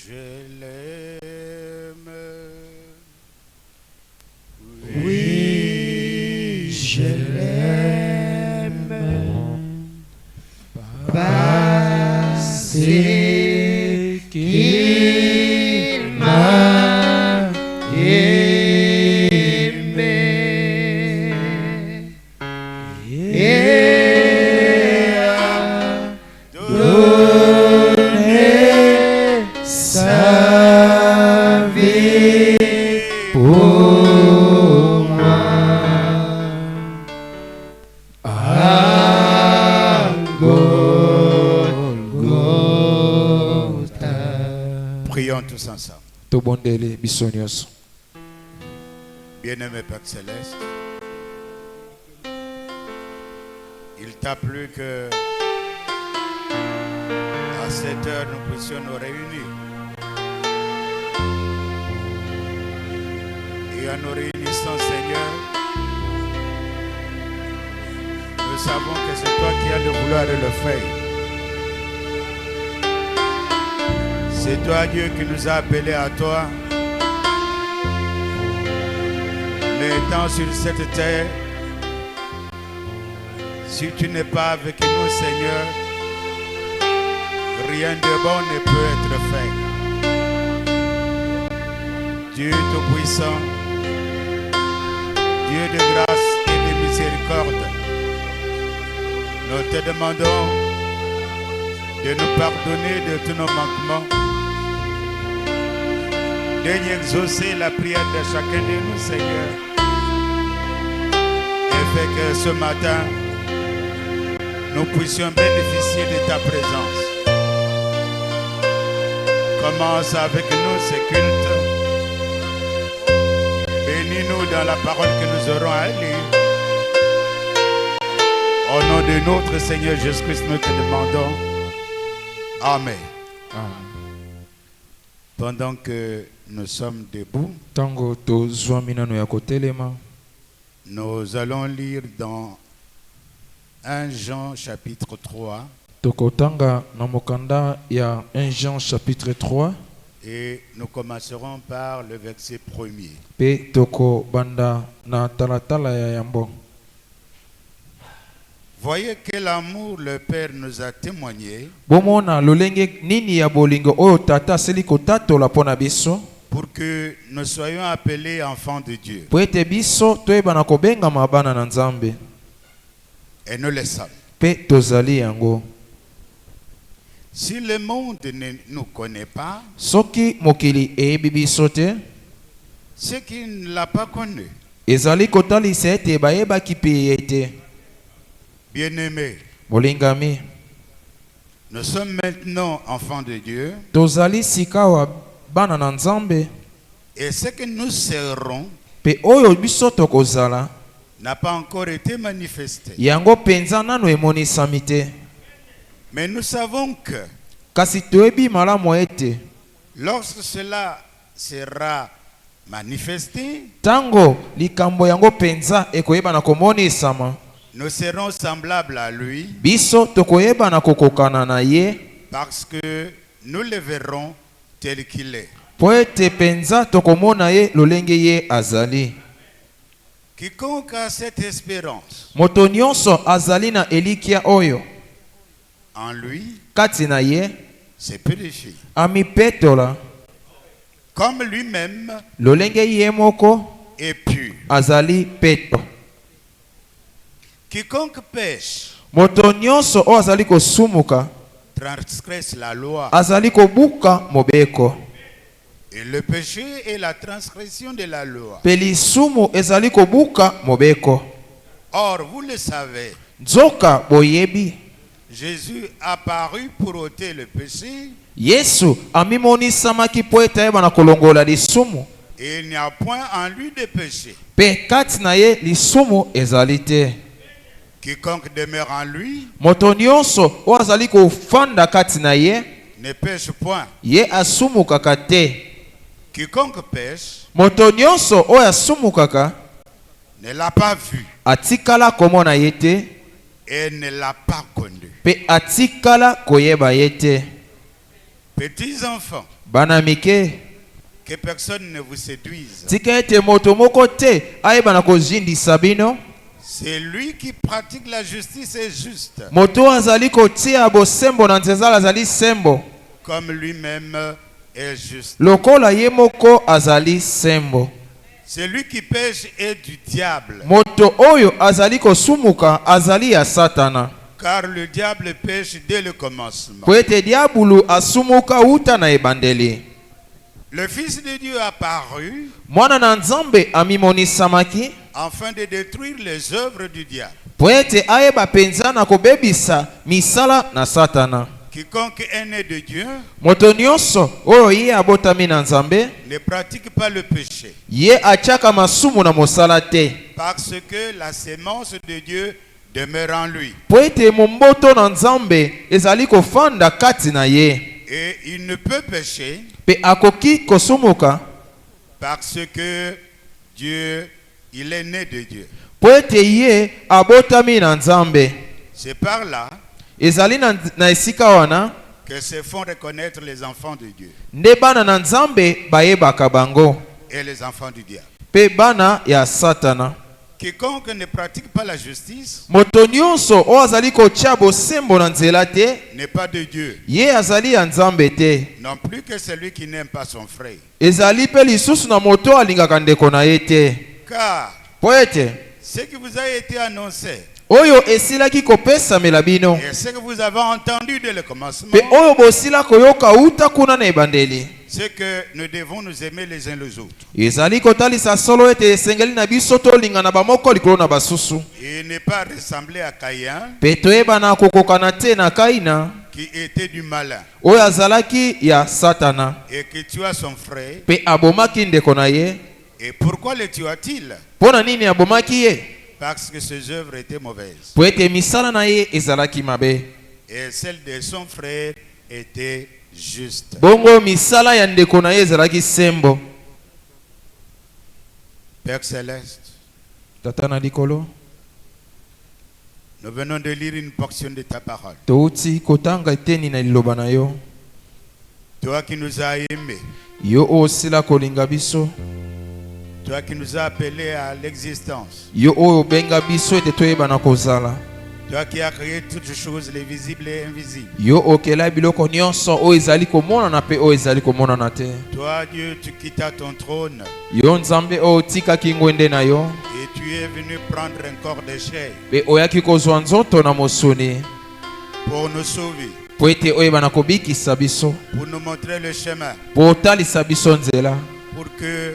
Je l'aime. Oui, je l'aime. Parce qu'il m'a aimé. Et a donné sa vie pour moi. À Golgotha. Prions tous ensemble. Tobondele bisonyos. Bien-aimé Père Céleste, il t'a plu que à cette heure nous puissions nous réunir. Et en nous réunissant, Seigneur, nous savons que c'est toi qui as le vouloir et le faire. C'est toi, Dieu, qui nous a appelés à toi. Mais étant sur cette terre, si tu n'es pas avec nous, Seigneur, rien de bon ne peut être fait. Dieu Tout-Puissant, Dieu de grâce et de miséricorde, nous te demandons de nous pardonner de tous nos manquements, daigne exaucer la prière de chacun de nous, Seigneur, et fait que ce matin, nous puissions bénéficier de ta présence. Commence avec nous ce culte. Bénis-nous dans la parole que nous aurons à lire. Au nom de notre Seigneur Jésus-Christ, nous te demandons. Amen. Pendant que nous sommes debout, Tango to zwamina no ya kotelema. nous allons lire dans 1 Jean chapitre 3 Tokotanga na mokanda ya 1 Jean chapitre 3 et nous commencerons par le verset 1er. pe toko banda na talatala ya yambo. Voyez quel amour le Père nous a témoigné Bomona lolenge nini ya bolingo oyo tata seli kotatola pona biso pour que nous soyons appelés enfants de Dieu. po ete biso toyeba na kobengama bana na Nzambe Et nous le sommes. pe tozali yango. Si le monde ne nous connaît pas, Soki mokili eyebi biso te, ceux qui ne l'ont pas connu, ezali kotalisa ete bayebaki mpe ye te. bien-aimés, Molingami, nous sommes maintenant enfants de Dieu tozali sika wa bana na Nzambe et ce que nous serons pe oyo biso tokozala n'a pas encore été manifesté. yango penza nano emonisami te. Mais nous savons que Kasi toyebi malamu ete lorsque cela sera manifesté, tango likambo yango penza ekoyeba na komonisama, nous serons semblables à lui biso tokoyeba na kokokana na ye parce que nous le verrons tel qu'il est. po ete penza tokomona ye lolenge ye azali. Quiconque a cette espérance Moto nyonso azali na elikia oyo en lui, kati na ye c'est purifié. amipetola Comme lui-même lolenge ye moko est pur. azali peto. Quiconque pêche Moto nyonso oyo azali kosumuka transgresse la loi. azali kobuka mobeko. Et le péché est la transgression de la loi. Pe lisumu ezali kobuka mobeko. Or, vous le savez, Nzoka boyebi Jésus apparut pour ôter le péché Yesu amimonisamaki po ete ayeba na kolongola lisumu. et il n'y a point en lui de péché. Pe kati na ye lisumu ezali te. Quiconque demeure en lui Moto nyonso oyo azali kofanda kati na ye ne pêche point. ye asumukaka te. Quiconque pêche Moto nyonso oyo asumukaka ne l'a pas vu atikala komona ye te et ne l'a pas connu. pe atikala koyeba ye te. Petits enfants, Bana mike, que personne ne vous séduise. tika ete moto moko te ayeba na kozindisa bino. C'est lui qui pratique la justice est juste, Moto azali kotia bosembo na nzezala azali sembo. comme lui-même est juste. Lokola ye moko azali sembo. Celui qui pêche est du diable, Moto oyo azali kosumuka azali ya Satana. car le diable pêche dès le commencement. Po ete diabulu asumuka uta na ebandeli. Le Fils de Dieu apparu Mwana na Nzambe amimonisamaki afin de détruire les œuvres du diable. po ete ayeba penza na kobebisa misala na Satana. Quiconque est né de Dieu Moto nyonso oyo ye abotami na Nzambe ne pratique pas le péché, ye atiaka masumu na mosala te, parce que la sémence de Dieu demeure en lui. po ete momboto na Nzambe ezali kofanda kati na ye. Et il ne peut pécher Pe akoki kosumuka parce que Dieu, il est né de Dieu. po ete ye abotami na Nzambe. C'est par là Ezali na esika wana que se font reconnaître les enfants de Dieu nde bana na Nzambe bayebaka bango et les enfants du diable. pe bana ya Satana. Quiconque ne pratique pas la justice Moto nyonso oyo azali kotia bosembo na nzela te, n'est pas de Dieu, ye azali ya Nzambe te. non plus que celui qui n'aime pas son frère. Ezali pe lisusu na moto alingaka ndeko na ye te. Car Po ete ce qui vous a été annoncé oyo esilaki kopesamela bino et ce que vous avez entendu dès le commencement, pe oyo bosila koyoka uta kuna na ebandeli, c'est que nous devons nous aimer les uns les autres. ezali kotalisa solo ete esengeli na biso tolingana bamoko likolo na basusu, Et ne pas ressembler à Caïn pe toyebana kokokana te na Kaina qui était du malin oyo azalaki ya Satana et qui tua son frère. pe abomaki ndeko na ye. Et pourquoi le tua-t-il? Mpo na nini abomaki ye? Parce que ses œuvres étaient mauvaises Po ete misala na ye ezalaki mabe, et celle de son frère était juste. bongo misala ya ndeko na ye ezalaki sembo. Père Céleste, Tata na likolo, nous venons de lire une portion de ta parole. touti kotanga eteni na liloba na yo. Toi qui nous as aimés, Yo oyo osila kolinga biso, toi qui nous as appelés à l'existence, yo oyo obenga biso ete toyebana kozala, toi qui as créé toutes choses, les visibles et invisibles. yo okela biloko nyonso oyo ezali komonana pe oyo ezali komonana te. Toi, Dieu, tu quittas ton trône Yo Nzambe oyo otikaki ngwende na yo et tu es venu prendre un corps de chair pe oyaki kozwa nzoto na mosuni pour nous sauver, po ete oyebana kobikisa biso, pour nous montrer le chemin, po otalisa biso nzela, pour que,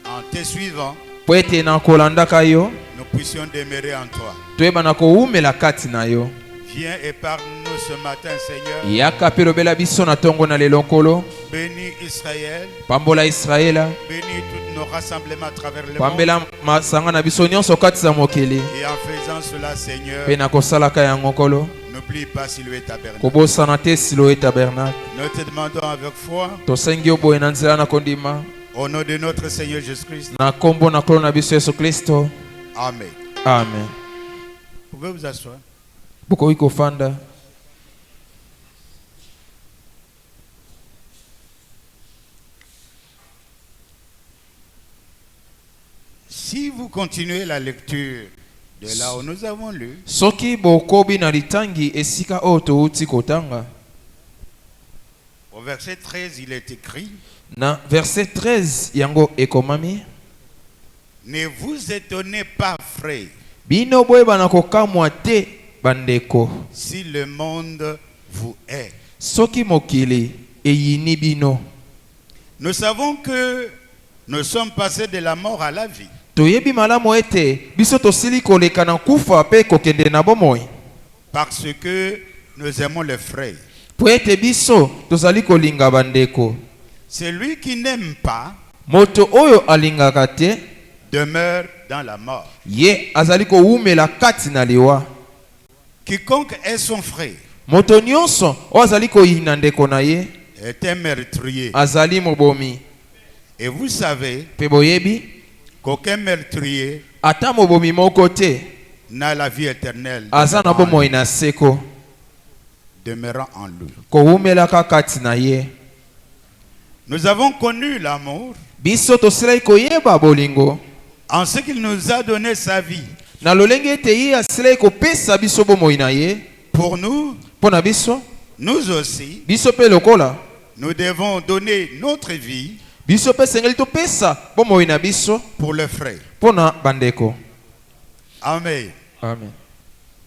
en te suivant, po ete na kolandaka yo nous puissions demeurer en toi. toyebana kowumela kati na yo. Viens et parle-nous ce matin, Seigneur. Yaka pe lobela biso na tongo na lelo nkolo, Bénis Israël, pambola Israela, bénis tous nos rassemblements à travers le monde. pambela masanga na biso nyonso kati za mokili. Et en faisant cela, Seigneur, Pe na kosalaka yango nkolo, n'oublie pas Siloué tabernacle. kobosana te Siloé tabernacle. Nous te demandons avec foi, Tosengi yo boye na nzela na kondima, au nom de notre Seigneur Jésus-Christ. na kombo na nkolo na biso Yesu Kristo. Amen. Amen. Vous pouvez vous asseoir. Bokoki kofanda. Si vous continuez la lecture de là où nous avons lu, Soki bokobi na litangi esika oyo touti kotanga, au verset 13, il est écrit: na verset 13 yango ekomami, ne vous étonnez pas, frères, bino boyebana kokamwa te bandeko, si le monde vous hait. soki mokili eyini bino. Nous savons que nous sommes passés de la mort à la vie. Toyebi malamu ete biso tosili koleka na kufa pe kokende na bomoi, Parce que nous aimons les frères. po ete biso tozali kolinga bandeko. Celui qui n'aime pas Moto oyo alingaka te, demeure dans la mort. ye azali kowumela kati na liwa. Quiconque est son frère Moto nyonso oyo azali koyina ndeko na ye est un meurtrier. azali mobomi. Et vous savez Pe boyebi qu'aucun meurtrier ata mobomi moko te n'a la vie éternelle aza na bomoi na seko, demeurant en lui. kowumelaka kati na ye. Nous avons connu l'amour biso tosilaki koyeba bolingo en ce qu'il nous a donné sa vie. na lolenge ete ye asilaki kopesa biso bomoi na ye Pour nous, mpo na biso nous aussi, biso mpe lokola nous devons donner notre vie biso mpe esengeli topesa bomoi na biso pour le frère. mpo na bandeko. Amen. Amen.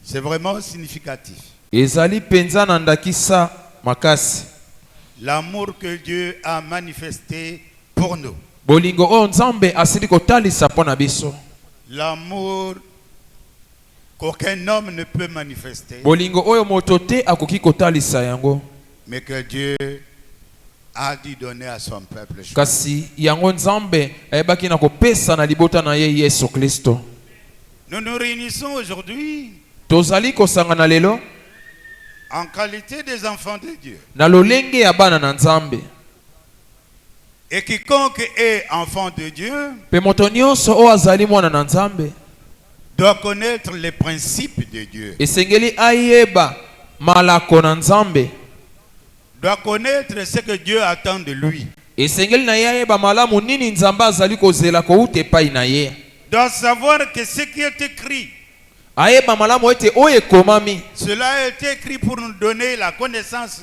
C'est vraiment significatif. Ezali penza na ndakisa makasi L'amour que Dieu a manifesté pour nous. bolingo oyo nzambe asili kotalisa mpo na biso, L'amour qu'aucun homme ne peut manifester, bolingo oyo moto te akoki kotalisa yango, mais que Dieu a dû donner à son peuple. kasi yango nzambe ayebaki na kopesa na libota na ye Yesu Kristo. Nous nous réunissons aujourd'hui Tozali kosangana lelo en qualité des enfants de Dieu. na lolenge ya bana na nzambe, Et quiconque est enfant de Dieu pe moto nyonso oyo azali mwana na nzambe doit connaître les principes de Dieu. esengeli ayeba malako na nzambe, Doit connaître ce que Dieu attend de lui. esengeli na ye ayeba malamu nini nzambe azali kozela kouta epai na ye, Doit savoir que ce qui est écrit, ayeba malamu ete oyo ekomami cela a été écrit pour nous donner la connaissance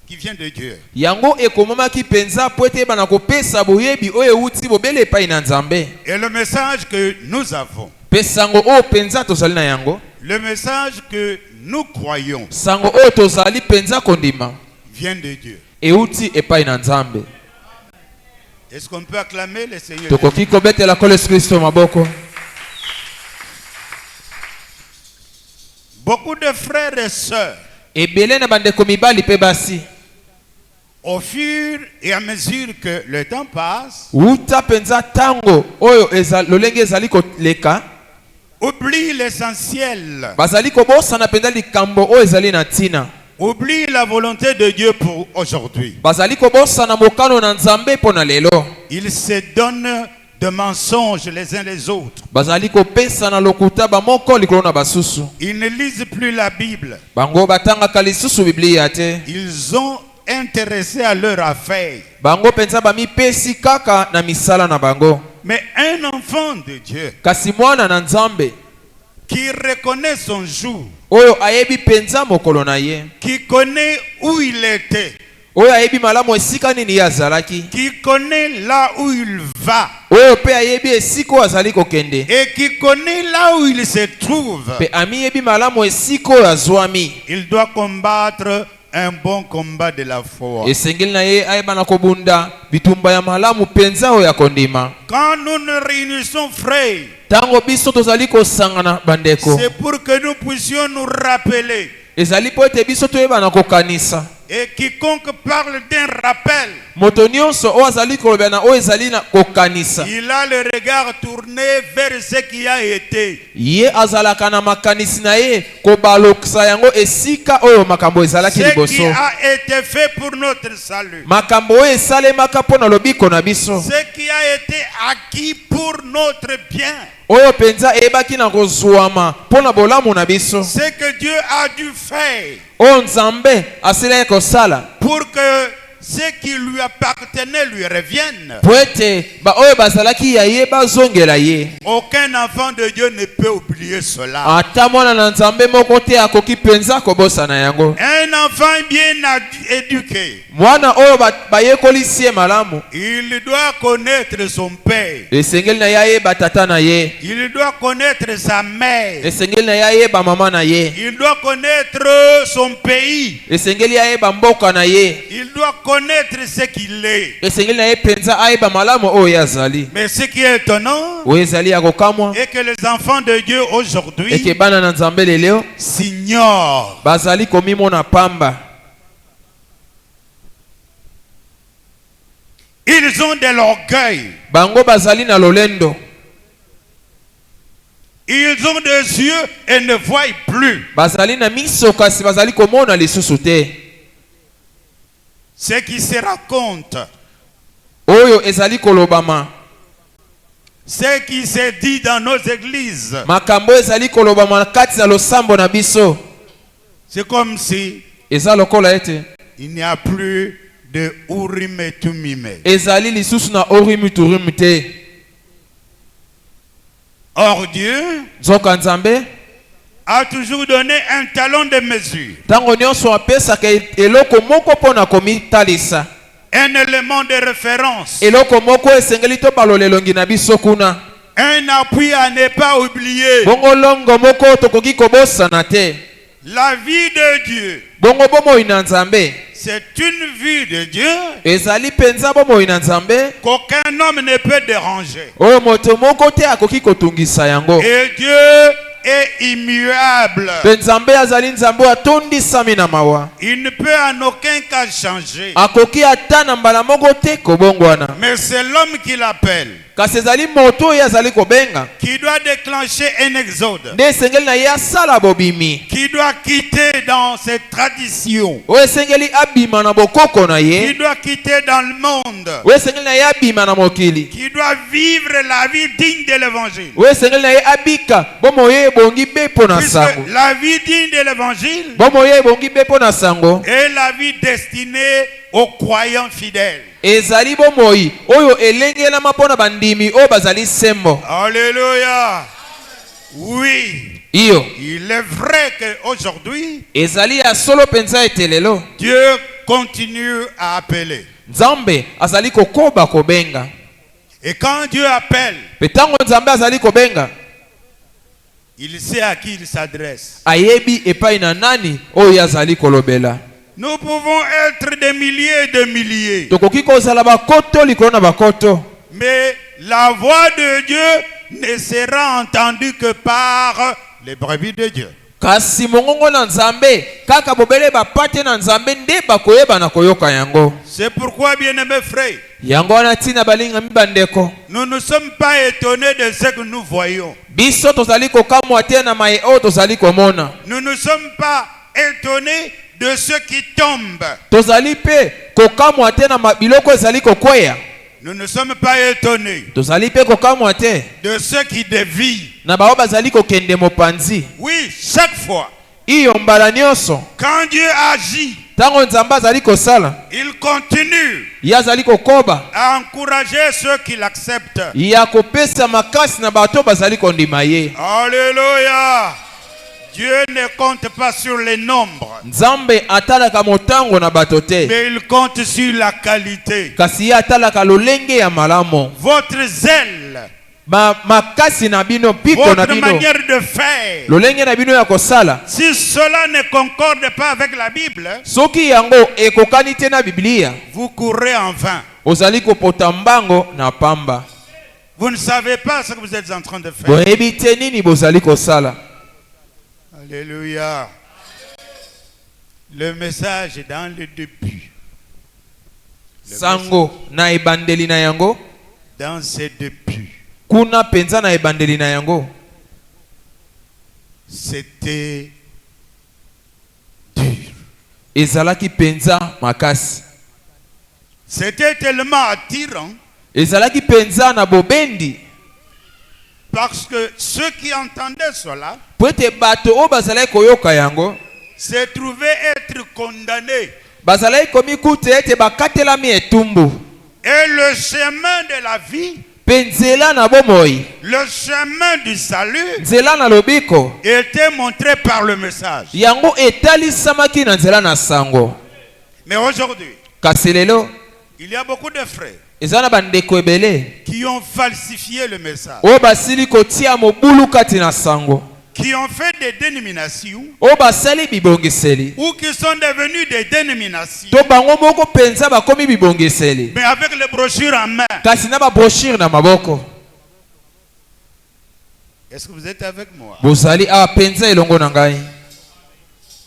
qui vient de Dieu. yango ekomamaki penza po ete yeba na kopesa boyebi oyo euti bobele epai na nzambe. Et le message que nous avons, Pe sango oyo penza tozali na yango, le message que nous croyons, sango oyo tozali penza kondima vient de Dieu. euti epai na nzambe. Est-ce qu'on peut acclamer le Seigneur? Tokoki kobetela ko Yesu Kristo maboko. Beaucoup de frères et sœurs, Ebele na bandeko mibali pe basi, au fur et à mesure que le temps passe, uta penza tango oyo lolenge ezali koleka, oublie l'essentiel, bazali kobosana penza likambo oyo ezali na ntina, oublie la volonté de Dieu pour aujourd'hui. bazali kobosana mokano na nzambe mpo na lelo, Ils se donnent de mensonges les uns les autres. bazali kopesa na lokuta bamoko likolo na basusu, Ils ne lisent plus la Bible. bango batangaka lisusu biblia te, Ils ont intéressé à leur affaire. bango penza bamipesi kaka na misala na bango. Mais un enfant de Dieu Kasi mwana na nzambe qui reconnaît son jour, oyo ayebi penza mokolo na ye, qui connaît où il était, oyo ayebi malamu esika nini ye azalaki, qui connaît là où il va oyo pe ayebi esika oyo azali kokende, et qui connaît là où il se trouve, pe amiyebi malamu esika oyo azwami, il doit combattre un bon combat de la foi. esengeli na ye ayeba na kobunda bitumba ya malamu penza oyo ya kondima. Quand nous nous réunissons, frères, Tango biso tozali kosangana bandeko, c'est pour que nous puissions nous rappeler. ezali po ete biso toyeba na kokanisa, Et quiconque parle d'un rappel, moto nyonso oyo azali kolobela na oyo ezali na kokanisa, il a le regard tourné vers ce qui a été. ye azalaka na makanisi na ye kobalokisa yango esika oyo makambo ezalaki Ce qui liboso, a été fait pour notre salut. makambo oyo esalemaka mpo na lobiko na biso, Ce qui a été acquis pour notre bien. oyo penza eyebaki na kozwama mpo na bolamu na biso, Ce que Dieu a dû faire oyo nzambe asilaki kosala pour que ce qui lui appartenait lui revienne. po ete baoyo bazalaki ya ye bazongela ye. Aucun enfant de Dieu ne peut oublier cela. Ata mwana na nzambe moko te akoki penza kobosana yango. Un enfant bien éduqué, Mwana oyo bayekolisi ye malamu, il doit connaître son père. esengeli na ye ayeba tata na ye, Il doit connaître sa mère. esengeli na ye ayeba mama na ye, Il doit connaître son pays. esengeli ayeba mboka na ye, Il doit connaître ce qu'il est. esengeli na ye penza ayeba malamu oyo ye azali. Mais ce qui est étonnant Oyo ezali ya kokamwa est que les enfants de Dieu aujourd'hui eke bana na nzambe lelo s'ignorent. bazali komimona pamba, Ils ont de l'orgueil. bango bazali na lolendo, Ils ont des yeux et ne voient plus. bazali na miso kasi bazali komona lisusu te. Ce qui se raconte, Oyo ezali kolobama, ce qui se dit dans nos églises, makambo ezali kolobama kati na losambo na biso, c'est comme si eza lokola ete il n'y a plus de Urim et Tumim. ezali lisusu na Urim Turim te. Or Dieu Nzoka Nzambe a toujours donné un talon de mesure, tango nyonso apesaka eloko moko mpona komitalisa, un élément de référence, eloko moko esengeli tobalola elongi na biso kuna, un appui à ne pas oublier. bongo longo moko tokoki kobosana te. La vie de Dieu, Bongo bomoi na Nzambe c'est une vie de Dieu ezali penza bomoi na Nzambe qu'aucun homme ne peut déranger. oyo moto moko te akoki kotungisa yango. Et Dieu est immuable. Pe Nzambe azali Nzambe atondisami na mawa, Il ne peut en aucun cas changer. akoki ata na mbala moko te kobongwana. Mais c'est l'homme qui l'appelle, Kasi ezali moto oyo azali kobenga qui doit déclencher un exode, nde esengeli na ye asala bobimi, qui doit quitter dans ses traditions, oyo esengeli abima na bokoko na qui ye, doit quitter dans le monde, oyo esengeli na ye abima na mokili, qui doit vivre la vie digne de l'évangile. oyo esengeli na ye abika bomoi oyo ebongi be mpo na Puisque sango, la vie digne de l'évangile bomoi oyo ebongi be mpo na sango est la vie destinée aux croyants fidèles. ezali bomoi oyo elengelama mpo na bandimi oyo bazali sembo. Alléluia. Oui, Iyo il est vrai qu'aujourd'hui, ezali ya solo penza ete lelo Dieu continue à appeler. Nzambe azali kokoba kobenga. Et quand Dieu appelle, Pe tango Nzambe azali kobenga, il sait à qui il s'adresse. ayebi epai na nani oyo azali kolobela. Nous pouvons être des milliers et de milliers, Tokoki kozala bakoto likolo na bakoto, mais la voix de Dieu ne sera entendue que par les brebis de Dieu. kasi mongongo na Nzambe kaka bobele bapate na Nzambe nde bakoyeba na koyoka yango. C'est pourquoi, bien-aimés frères, Yango wana tina balinga mibandeko, nous ne sommes pas étonnés de ce que nous voyons. biso tozali kokamwa te na mai oyo tozali komona. Nous ne sommes pas étonnés de ceux qui tombent. Tozali pe kokamwa te na biloko ezali kokweya. Nous ne sommes pas étonnés Tozali pe kokamwa te de ceux qui dévient. na bao bazali kokende mopanzi. Oui, chaque fois, Iyo mbala nyonso quand Dieu agit, tango Nzambe azali kosala, il continue ye azali kokoba à encourager ceux qui l'acceptent. ya kopesa makasi na bato bazali kondima ye. Alléluia. Dieu ne compte pas sur les nombres, Nzambe atalaka motango na bato te, mais il compte sur la qualité. kasi ye atalaka lolenge ya malamo. Votre zèle, Makasi na bino, piko na votre bino, manière de faire, lolenge na bino ya kosala, si cela ne concorde pas avec la Bible, soki yango ekokani te na Biblia, vous courez en vain. ozali kopota mbango na pamba. Vous ne savez pas ce que vous êtes en train de faire. Boyebi te nini bozali kosala. Alléluia. Le message est dans le début. Sango na ebandeli na yango, Dans ces débuts, kuna penza na ebandeli na yango, c'était dur. ezalaki penza makasi. C'était tellement attirant Ezalaki penza na bobendi, parce que ceux qui entendaient cela po ete bato oyo bazalaki koyoka yango se trouvaient être condamnés. bazalaki komikuta ete bakatelami etumbu. Et le chemin de la vie, Pe nzela na bomoi, le chemin du salut nzela na lobiko, était montré par le message. yango etalisamaki na nzela na sango. Mais aujourd'hui, Kasi lelo il y a beaucoup de frères eza na bandeko ebele qui ont falsifié le message, oyo basili kotia mobulu kati na sango, qui ont fait des dénominations oyo basali bibongiseli, ou qui sont devenus des dénominations, to bango moko penza bakomi bibongiseli, mais avec les brochures en main. kasi na babroshire na maboko. Est-ce que vous êtes avec moi? Bozali awa penza elongo na ngai.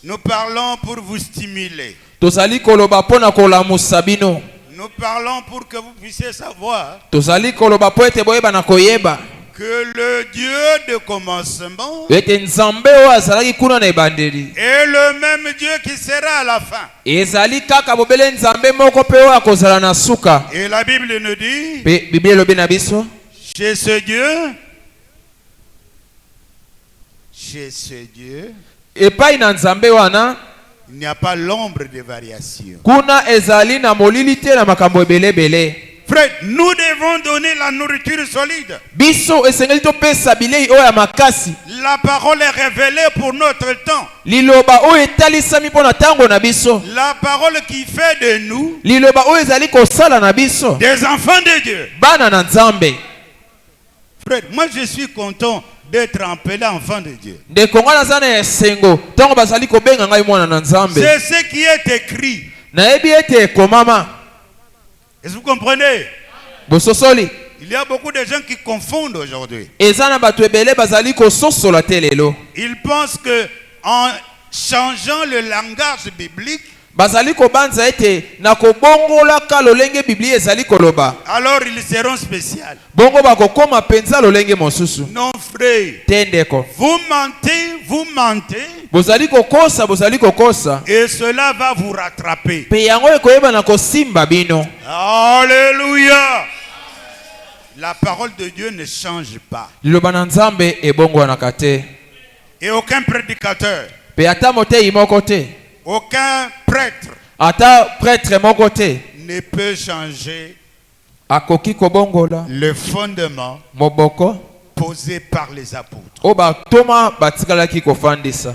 Nous parlons pour vous stimuler. Tozali koloba pona kolamusa bino. Nous parlons pour que vous puissiez savoir Tozali koloba po ete boyeba na koyeba que le Dieu de commencement ete Nzambe oyo azalaki kuna na ebandeli est le même Dieu qui sera à la fin. ezali kaka bobele Nzambe moko pe oyo akozala na suka. Et la Bible nous dit, Pe Biblia elobi na biso, chez ce Dieu, epai na Nzambe wana Il n'y a pas l'ombre de variation. kuna ezali na molili te na makambo ebele. Frère, nous devons donner la nourriture solide. Biso esengeli topesa bilei oyo ya makasi. La parole est révélée pour notre temps. Liloba oyo etalisami mpo na tango na biso. La parole qui fait de nous Liloba oyo ezali kosala na biso des enfants de Dieu. bana na Nzambe. Frère, moi je suis content d'être appelé enfant de Dieu. Ndeko nga naza na esengo ntango bazali kobenga ngai mwana na Nzambe. C'est ce qui est écrit. Nayebi ete ekomama. Est-ce que vous comprenez? Bososoli. Il y a beaucoup de gens qui confondent aujourd'hui. Eza na bato ebele bazali kososola te lelo. Ils pensent que en changeant le langage biblique, Bazali kobanza ete na kobongola ka lolenge Biblia ezali koloba. alors ils seront spéciaux. Bongo bakokoma penza lolenge mosusu. Non frère, Tendeko. vous mentez, Bozali kokosa. et cela va vous rattraper. Pe yango ekoyeba na kosimba bino. Alléluia. La parole de Dieu ne change pas. Liloba na Nzambe ebongwanaka te. Et aucun prédicateur, Pe ata motei moko te. aucun prêtre Ata prêtre moko te. ne peut changer Akoki kobongola le fondement moboko posé par les apôtres. o batoma batikalaki kofandisa.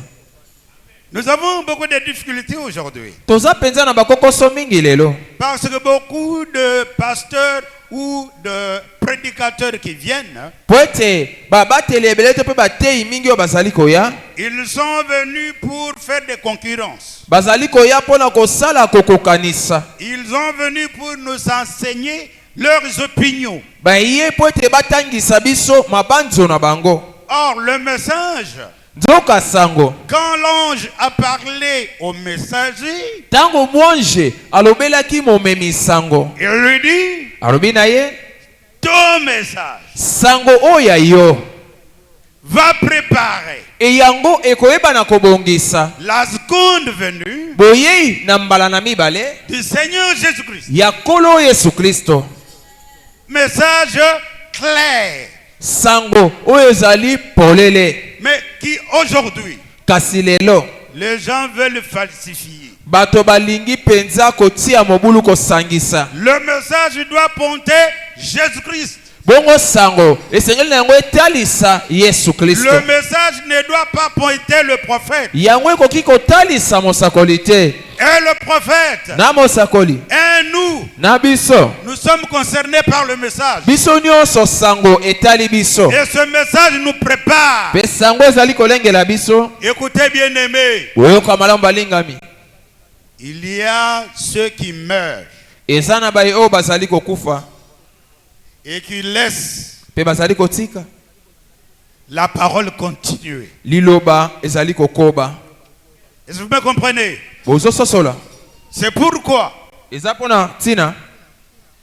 Nous avons beaucoup de difficultés aujourd'hui. Toza penza na bakokoso mingi lelo. Parce que beaucoup de pasteurs ou de prédicateurs qui viennent, Poete babateli ebele te pe batei mingi o bazali koya. ils sont venus pour faire des concurrences. Bazali koya pona kosala kokokanisa. Ils sont venus pour nous enseigner leurs opinions. Baye poete batangisa biso mabanzo na bango. Or, le message, Nzoka sango. quand l'ange a parlé au messager, Tango mwanje alobelaki momemi sango. il lui dit, Alobi na ye ton message sango oya yo. va préparer E yango ekoyeba na kobongisa. la seconde venue Boyei na mbala na mibale du Seigneur Jésus-Christ. ya Kolo Yesu Kristo. Message clair, Sango oyo ezali polele. mais qui aujourd'hui, Kasi lelo les gens veulent falsifier. bato balingi penza kotia mobulu kosangisa. Le message doit ponter Jésus-Christ. Bongo sango esengeli na yango etalisa Yesu Kristo. Le message ne doit pas pointer le prophète. Yango ekoki kotalisa mosakoli te. Et le prophète, Na mosakoli et nous, na biso. nous sommes concernés par le message. Biso nyonso sango etali biso. Et ce message nous prépare. Pe sango ezali kolengela biso. Écoutez bien aimé, Oyoka malamu balingami. il y a ceux qui meurent Eza na baye oyo bazali kokufa et qui laissent pe bazali kotika. la parole continuer. Liloba ezali kokoba. Est-ce que vous me comprenez? Bozo sosola. C'est pourquoi Eza pona tina.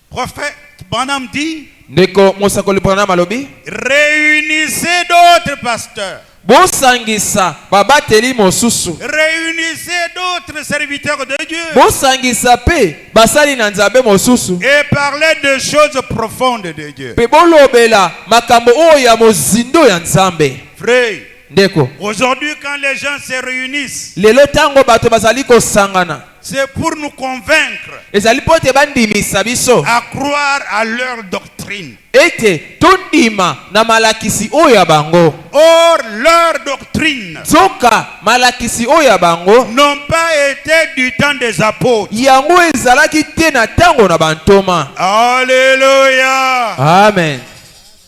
prophète Branham dit, Ndeko mosakoli Branham alobi. réunissez d'autres pasteurs, Bosangisa babateli mosusu. réunissez d'autres serviteurs de Dieu Bosangisa pe basali na Nzambe mosusu. et parlez de choses profondes de Dieu. Pe bolobela makambo oyo ya mozindo ya Nzambe. Frère, Ndeko aujourd'hui quand les gens se réunissent, lelo tango bato bazali kosangana. c'est pour nous convaincre Ezali pote bandimisa biso. à croire à leur doctrine. Ete tondima na malakisi oyo ya bango. Or, leur doctrine Zoka malakisi oyo ya bango. n'ont pas été du temps des apôtres. Yango ezalaki te na tango na bantoma. Alléluia. Amen.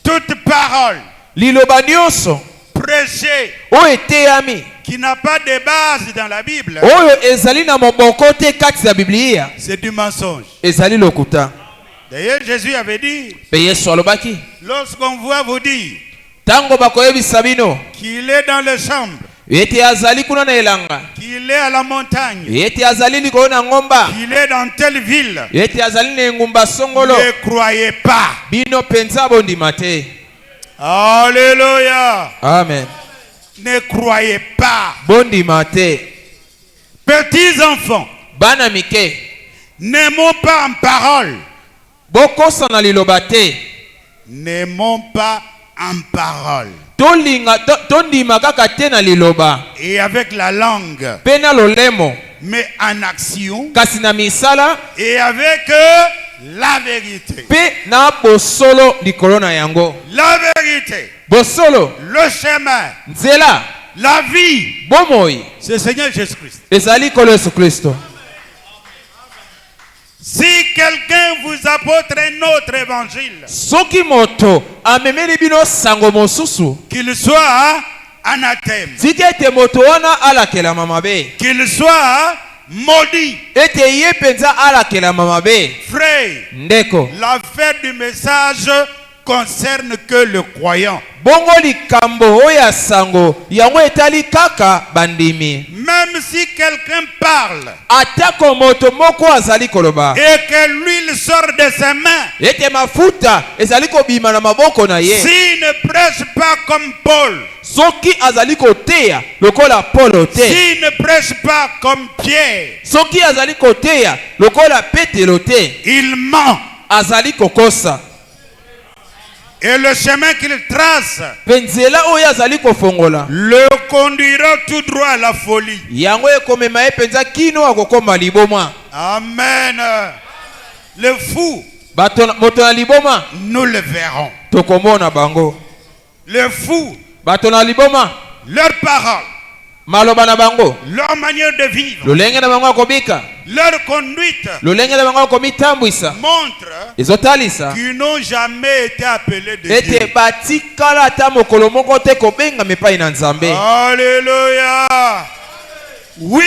Toute parole Liloba nyonso prêchée oyo eteyami qui n'a pas de base dans la Bible, oyo ezali na moboko te kati ya Biblia c'est du mensonge. ezali lokuta. D'ailleurs, Jésus avait dit, Pe Yesu alobaki lorsqu'on voit vous dire tango bakoyebisa bino qu'il est dans les chambres, ete azali kuna na elanga, qu'il est à la montagne, ete azali likolo na ngomba, qu'il est dans telle ville, ete azali na engumba songolo, ne croyez pas. bino penza bondima te. Alléluia. Amen. Ne croyez pas. Bondima te. Petits enfants, Bana mike n'aimons pas en parole. bokosa na liloba te. N'aimons pas en parole. tondima kaka te na liloba et avec la langue, pe na lolemo mais en action kasi na misala et avec la vérité. pe na bosolo likolo na yango. La vérité, Bosolo, le chemin, nzela, la vie, bomoi c'est le Seigneur Jésus-Christ. ezali kolo Yesu Kristo. Si quelqu'un vous apporte un autre évangile, Soki moto amemeli bino sango mosusu, qu'il soit anathème, tika ete moto wana alakelama mabe, qu'il soit maudit. ete ye penza alakelama mabe. Frère, Ndeko, l'affaire du message concerne que le croyant. bongo likambo oya sango yango etali kaka bandimi. Même si quelqu'un parle Atako moto moko azali koloba et que l'huile sort de ses mains, ete mafuta ezali kobima na maboko na ye, s'il ne prêche pas comme Paul, soki azali koteya lokola Paulo te, s'il ne prêche pas comme Pierre, soki azali koteya lokola Petelo te, il ment. azali kokosa. Et le chemin qu'il trace Penzela oyo azali kofongola le conduira tout droit à la folie. yango ekomema ye penza kino akokoma liboma. Amen. Le fou, Moto na liboma nous le verrons. tokomona bango. Le fou, Bato na liboma leurs paroles, maloba na bango, leur manière de vivre, lolenge na bango akobika, leur conduite lolenge na bango akomitambwisa montre ezotalisa qu'ils n'ont jamais été appelés de Dieu. ete batikala ata mokolo moko te kobengama epai na Nzambe. Alléluia. Oui,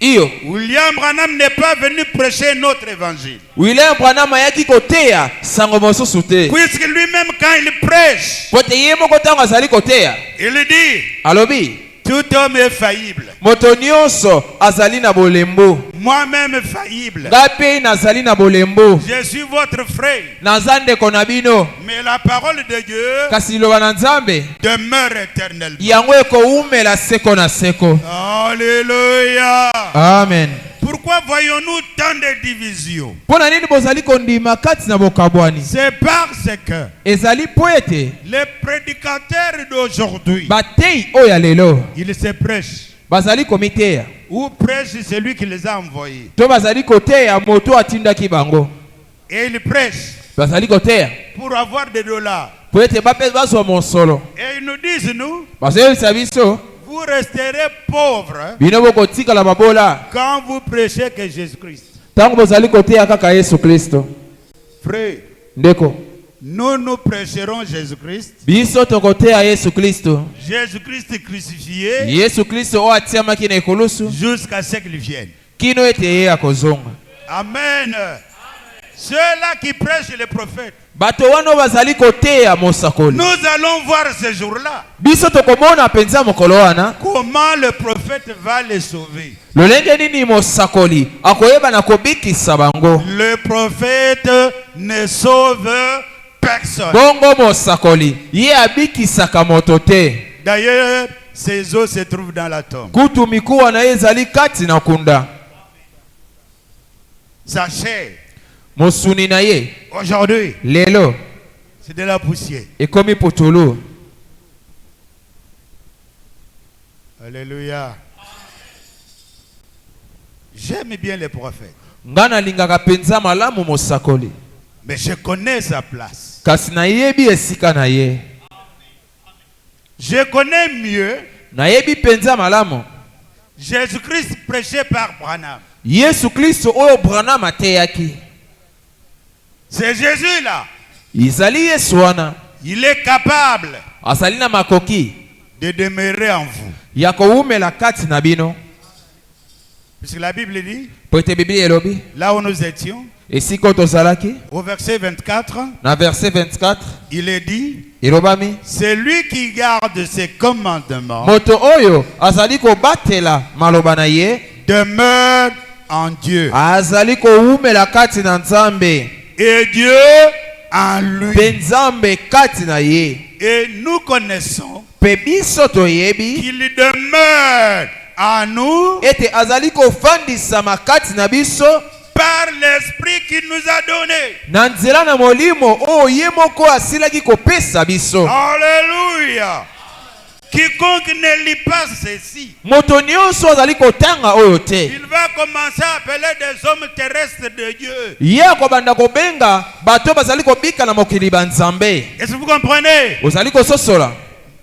Iyo William Branham n'est pas venu prêcher notre évangile. William Branham ayaki koteya sango mosusu te, Puisque lui-même, quand il prêche, po te ye moko ntango azali koteya il dit, alobi tout homme est faillible. moto nyonso azali na bolembo, Moi-même faillible. ngai mpe nazali na bolembo, Je suis votre frère. naza ndeko na bino, Mais la parole de Dieu kasi liloba na Nzambe demeure éternellement. yango ekowumela seko na seko. Alléluia. Amen. Pourquoi voyons-nous tant de divisions? Mpo na nini bozali kondima kati na bokabwani? C'est parce que Ezali po ete les prédicateurs d'aujourd'hui, batei oyo ya lelo ils se prêchent. bazali komiteya Ou prêche celui qui les a envoyés. to bazali koteya moto atindaki bango, Et ils prêchent bazali koteya pour avoir des dollars. po ete bape bazwa mosolo. Et ils nous disent, nous, Bazoyebisa biso vous resterez pauvres bino bokotikala babola quand vous prêchez que Jésus-Christ. ntango bozali koteya kaka Yesu Kristo. Frère, Ndeko, nous prêcherons Jésus-Christ. biso tokoteya Yesu Kristo, Jésus-Christ crucifié Yesu Kristo oyo atiamaki na ekolusu jusqu'à ce qu'il vienne. kino ete ye akozonga. Amen. Ceux-là qui prêchent les prophètes, Bato wana bazali koteya mosakoli, nous allons voir ce jour-là biso tokomona penza mokolo wana comment le prophète va les sauver. lolenge nini mosakoli akoyeba na kobikisa bango. Le prophète ne sauve personne. Bongo mosakoli ye abikisaka moto te. D'ailleurs, ses os se trouvent dans la tombe. Kutu mikuwa na ye ezali kati na kunda. Sa chair, Mosuni na ye aujourd'hui, lelo c'est de la poussière. ekomi putulu. Alléluia. J'aime bien les prophètes, Nga nalingaka penza malamu mosakoli, mais je connais sa place. kasi nayebi esika na ye. Je connais mieux Nayebi penza malamu Jésus-Christ prêché par Branham. Yesu Kristo oyo Branham ateyaki. C'est Jésus-là. Izali Yesu wana Il est capable azali na makoki de demeurer en vous. ya kowumela kati na bino. Puisque la Bible dit, Po ete Biblia elobi là où nous étions, esika tozalaki au verset 24, na verset 24 il est dit, elobami celui qui garde ses commandements moto oyo azali kobatela maloba na ye demeure en Dieu azali kowumela kati na Nzambe et Dieu en lui. pe Nzambe kati na ye. Et nous connaissons Pe biso toyebi qu'il demeure en nous ete azali kofandisama kati na biso par l'esprit qu'il nous a donné. na nzela na molimo oyo ye moko asilaki kopesa biso. Alléluia. Quiconque ne lit pas ceci, moto nyonso azali kotanga oyo te, il va commencer à appeler des hommes terrestres de Dieu. ye akobanda kobenga bato bazali kobika na mokili banzambe. Est-ce que vous comprenez? Ozali kososola.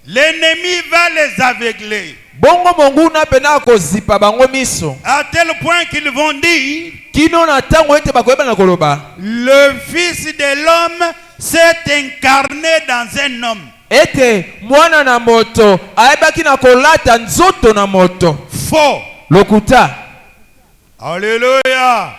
L'ennemi va les aveugler. Bongo monguna pena akozipa bango miso. À tel point qu'ils vont dire, Kino na tango ete bakoyeba na koloba, le Fils de l'homme s'est incarné dans un homme. ete mwana na moto ayebaki na kolata nzoto na moto. Faux. Lokuta. Alléluia.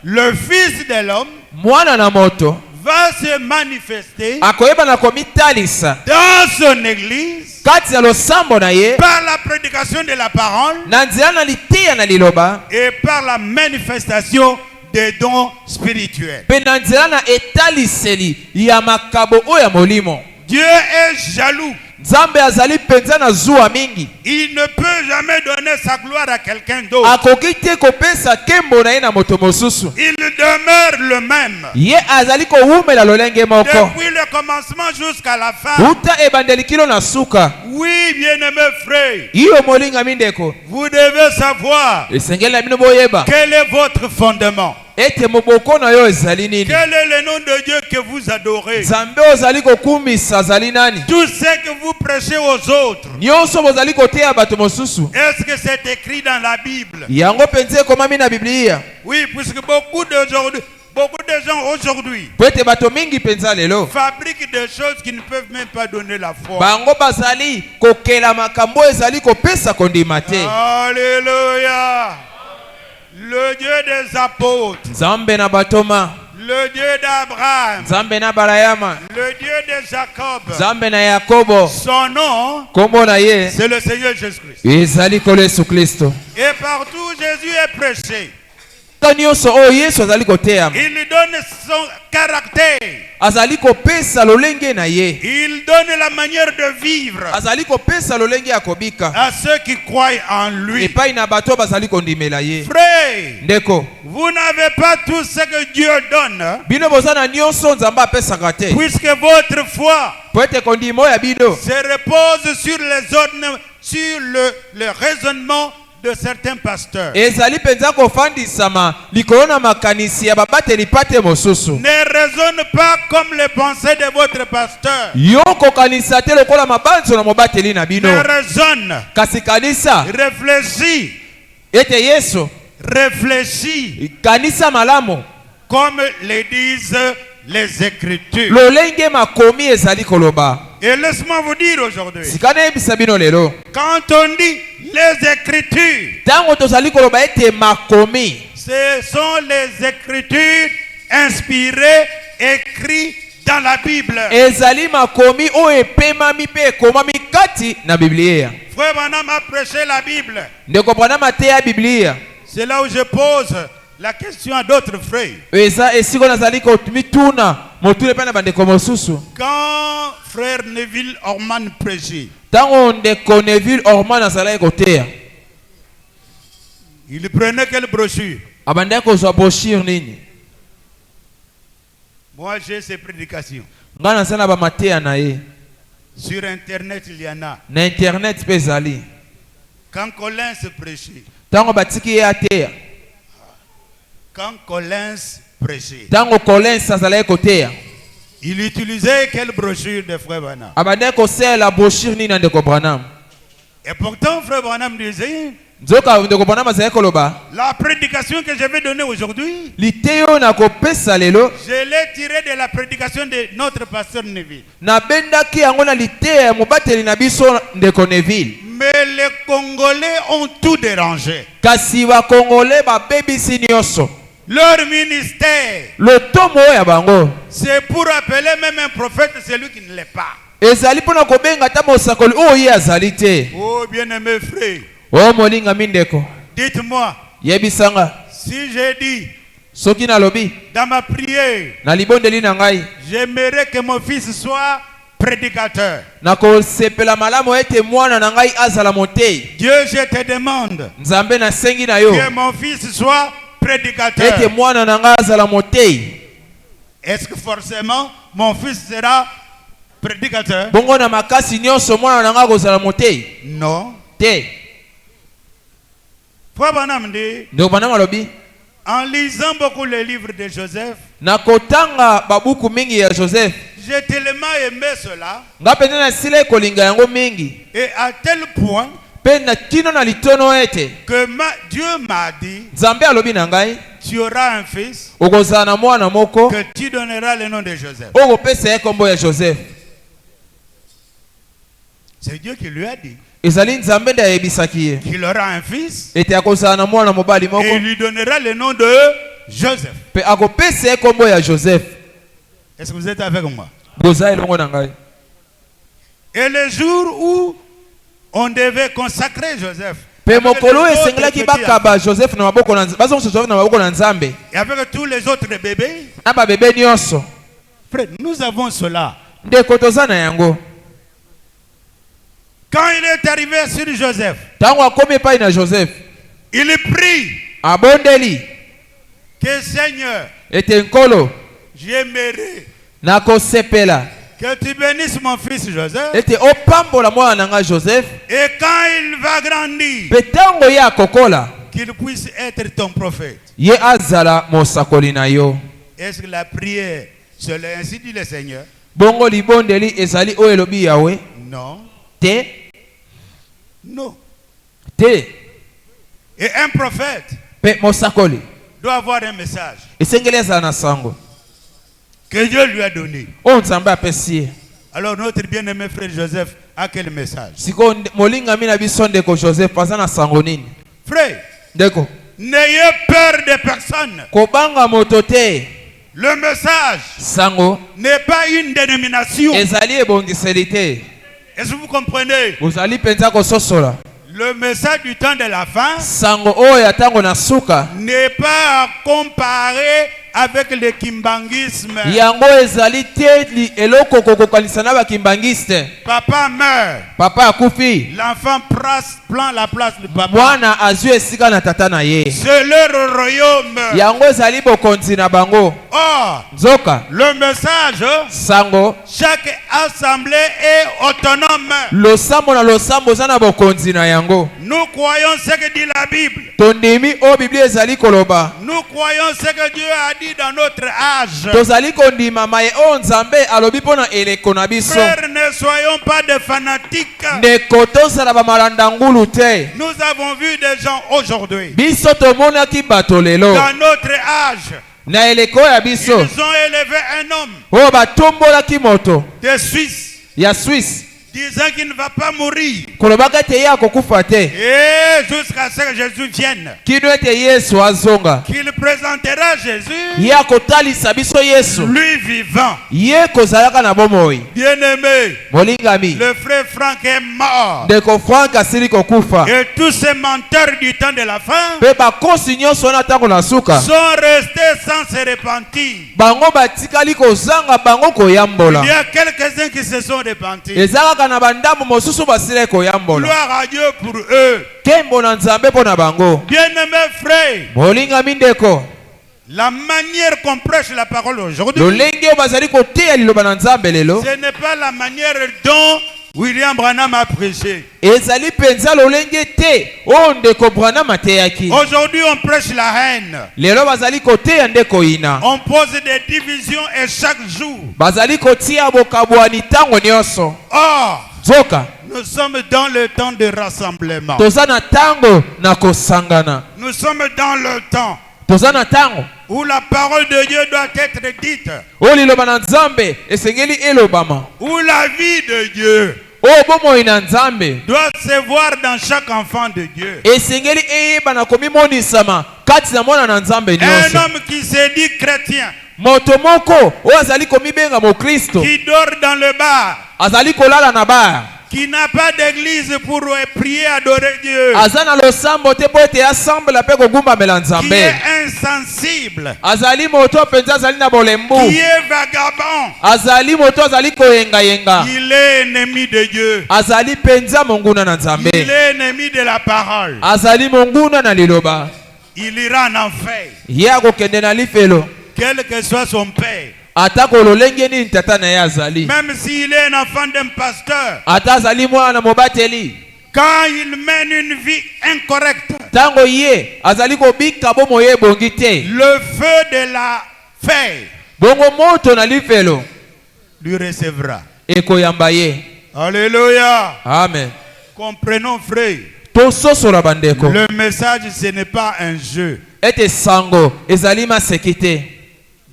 Le Fils de l'homme Mwana na moto va se manifester akoyeba na komitalisa dans son église kati ya losambo na ye, par la prédication de la parole na nzela na liteya na liloba, et par la manifestation des dons spirituels. pe na nzela na etaliseli ya makabo oyo ya molimo. Dieu est jaloux. Nzambe azali penza na zuwa mingi. Il ne peut jamais donner sa gloire à quelqu'un d'autre. Akoki te kopesa kembo na ye na moto mosusu. Il demeure le même. Ye azali kowumela lolenge moko. Depuis le commencement jusqu'à la fin. Uta ebandeli kilo na suka. Oui, bien-aimé frère. Iyo molinga mindeko. Vous devez savoir Esengeli na bino boyeba. quel est votre fondement. Ete moboko na yo ezali nini? Quel est le nom de Dieu que vous adorez? Nzambe ozali kokumisa azali nani? Tout ce que vous prêchez aux autres, Nyonso bozali koteya bato mosusu. est-ce que c'est écrit dans la Bible? Yango penze ekomami na Biblia. Oui, puisque beaucoup de gens aujourd'hui Po ete bato mingi penza lelo fabriquent des choses qui ne peuvent même pas donner la foi. bango bazali kokela makambo ezali kopesa kondima te. Alléluia. Le Dieu des apôtres, Nzambe na batoma, le Dieu d'Abraham, Nzambe na Barayama, le Dieu de Jacob, Nzambe na Yakobo, son nom, kombo na ye c'est le Seigneur Jésus-Christ. ezali kolo Yesu Kristo. Et partout Jésus est prêché. Ta nyonso oyo Yesu azali koteyama, Il donne son caractère. azali kopesa lolenge na ye, Il donne la manière de vivre azali kopesa lolenge ya kobika à ceux qui croient en lui. epai na bato bazali kondimela ye. Frère, Ndeko, vous n'avez pas tout ce que Dieu donne, bino boza na nyonso Nzambe apesaka te, puisque votre foi po ete kondima oyo ya bino se repose sur les ordres, sur le raisonnement de certains pasteurs. ezali penza kofandisama likolo na makanisi ya babateli pate mosusu. Ne raisonne pas comme les pensées de votre pasteur. Yo kokanisa te lokola mabanzo na mobateli na bino, Mais raisonne, kasi kanisa réfléchis, ete Yesu réfléchis, kanisa malamu comme le disent les Écritures. lolenge makomi ezali koloba. Et laisse-moi vous dire aujourd'hui, Sikana yebisa bino lelo, quand on dit les Écritures, tango tozali koloba ete makomi, ce sont les Écritures inspirées, écrites dans la Bible. ezali makomi oyo epemami mpe ekomami kati na Biblia. Frère Branham a prêché la Bible. Ndeko Branham ateya Biblia. C'est là où je pose la question à d'autres frères. Eza esiko nazali komituna motule pe na bandeko mosusu. Quand frère Neville Orman prêchait, Tango ndeko Neville Orman azalaki koteya, il prenait quelle brochure? abandaki kozwa brochure nini? Moi j'ai ces prédications. Nga naza na bamateya na ye. Sur internet il y en a. Na internet mpe ezali. Quand Collins prêchait, Tango batiki ye ateya, quand Collins prêchait, tango Collins azalaki koteya, il utilisait quelle brochure de frère Branham? abandaki kosala brochure nini na ndeko Branham. Et pourtant frère Branham disait, Nzoka ndeko Branham azalaki koloba, la prédication que je vais donner aujourd'hui, liteya oyo nakopesa lelo je l'ai tirée de la prédication de notre pasteur Neville. nabendaki yango na liteya ya mobateli na biso ndeko Neville. Mais les Congolais ont tout dérangé. Kasi bakongole babebisi nyonso. Leur ministère, Lotomo oyo ya bango c'est pour appeler même un prophète celui qui ne l'est pas. ezali mpona kobenga ata mosakoli oyo ye azali te. Oh bien-aimé frère, O molinga mindeko, dites-moi, yebisanga si j'ai dit soki nalobi dans ma prière, na libondeli na ngai j'aimerais que mon fils soit prédicateur. nakosepela malamu ete mwana na ngai azala motei. Dieu, je te demande Nzambe nasengi na yo que mon fils soit ete prédicateur. mwana na ngai azala motei. Est-ce que forcément mon fils sera prédicateur. bongo na makasi nyonso mwana nanga kozala motei Non. te. Frère Branham dit, Ndeko Branham alobi en lisant beaucoup les livres de Joseph, na kotanga babuku mingi ya Joseph j'ai tellement aimé cela, nga penza na sila kolinga yango mingi et à tel point pe na kino na litono ete que Dieu m'a dit, Nzambe alobi na ngai tu auras un fils okozala na mwana moko que tu donneras le nom de Joseph. okopesa ye kombo ya Joseph. C'est Dieu qui lui a dit Ezali Nzambe nde ayebisaki ye qu'il aura un fils ete akozala na mwana mobali et moko il lui donnera le nom de Joseph. pe akopesa ye kombo ya Joseph. Est-ce que vous êtes avec moi? Boza elongo na ngai. Et le jour où on devait consacrer Joseph, Pe avec mokolo les autres esengelaki petits bakaba Joseph na maboko na Joseph na maboko na Nzambe et avec tous les autres bébés, na babebe nyonso. frère, nous avons cela. Ndeko toza na yango. Quand il est arrivé sur Joseph, Tango akomi epai na Joseph il prie abondeli que Seigneur, ete nkolo j'aimerais nakosepela que tu bénisses mon fils Joseph. ete opambola mwana nanga Joseph Et quand il va grandir, pe tango ye akokola qu'il puisse être ton prophète. ye azala mosakoli na yo. Est-ce que la prière, c'est ainsi dit le Seigneur? Bongo libondeli ezali oyo elobi yawe Non. te Non. te. Et un prophète Pe mosakoli doit avoir un message esengeli azala na sango que Dieu lui a donné. oyo Nzambe apesi ye. Alors notre bien-aimé frère Joseph a quel message? Siko molingami na biso ndeko Joseph aza na sango nini? Frère, Ndeko n'ayez peur de personne. kobanga moto te. Le message Sango n'est pas une dénomination. ezali ebongiseli te. Est-ce que vous comprenez? Ozali penza kososola. Le message du temps de la fin Sango oyo ya tango na suka n'est pas à comparer avec le kimbangisme. yango ezali te eloko kokokanisa na bakimbangiste. Papa meurt, Papa akufi, l'enfant prend la place du papa. mwana azwi esika na tata na ye. C'est leur royaume. Yango ezali bokonzi na bango. Or, Nzoka le message, sango chaque assemblée est autonome. losambo na losambo za na bokonzi na yango. Nous croyons ce que dit la Bible. Tondimi o Biblia ezali koloba. Nous croyons ce que Dieu a dit dans notre âge. Tozali kondima maye o Nzambe alobi pona eleko na biso. Frères, ne soyons pas des fanatiques. Ndeko tozala bamalanda ngulu te. Nous avons vu des gens aujourd'hui, Biso tomonaki bato lelo dans notre âge, na eleko ya ils biso ont élevé un homme oyo batombolaki moto de Suisse, ya Suisse disant qu'il ne va pas mourir. kolobaka ete ye akokufa te Et jusqu'à ce que Jésus vienne, kino ete Yesu azonga. qu'il présentera Jésus, Ye akotalisa biso Yesu lui vivant. ye kozalaka na bomoi. Bien-aimé, Molingami le frère Franck est mort. ndeko Frank asili kokufa Et tous ces menteurs du temps de la fin mpe bakosi nyonso wana ntango na suka sont restés sans se repentir. bango batikali kozanga bango koyambola. Il y a quelques-uns qui se sont repentis. eza kaka na bandambo mosusu basila koyambola. Gloire à Dieu pour eux. Kembo na Nzambe mpo na bango. Bien-aimés frères, Molingami ndeko la manière qu'on prêche la parole aujourd'hui, lolenge oyo bazali koteya liloba na Nzambe lelo ce n'est pas la manière dont William Branham a prêché. ezali penza lolenge te oyo ndeko Branham ateyaki. Aujourd'hui, on prêche la haine. Lelo bazali koteya nde koyina. On pose des divisions et chaque jour. Bazali kotia bokabwani ntango nyonso. Or, Nzoka nous sommes dans le temps de rassemblement. toza na ntango na kosangana. Nous sommes dans le temps Toza na ntango où la parole de Dieu doit être dite, oyo liloba na Nzambe esengeli elobama, où la vie de Dieu oyo bomoi na Nzambe doit se voir dans chaque enfant de Dieu. esengeli eyeba na komimonisama kati na mwana na Nzambe Un nyonso. homme qui se dit chrétien, Moto moko oyo azali komibenga mokristo qui dort dans le bar, azali kolala na bar, qui n'a pas d'église pour prier, adorer Dieu, aza na losambo te po ete asambela mpe kogumbamela qui Nzambe, est insensible, azali moto mpenza azali na bolembu, qui est vagabond, azali moto azali koyengayenga, il est ennemi de Dieu, azali mpenza monguna na Nzambe, il est ennemi de la parole. azali monguna na liloba. Il ira en enfer, Ye akokende na lifelo quel que soit son père, atako lolenge nini tata na ye azali, même s'il est un enfant d'un pasteur, ata azali mwana mobateli, quand il mène une vie incorrecte, tango ye azali kobika bomo ye bongi te, le feu de la feuille bongo moto na lifelo lui recevra. ekoyamba ye. Alléluia. Amen. Comprenons, frère. Tososola bandeko, Le message, ce n'est pas un jeu. ete sango ezali masekite.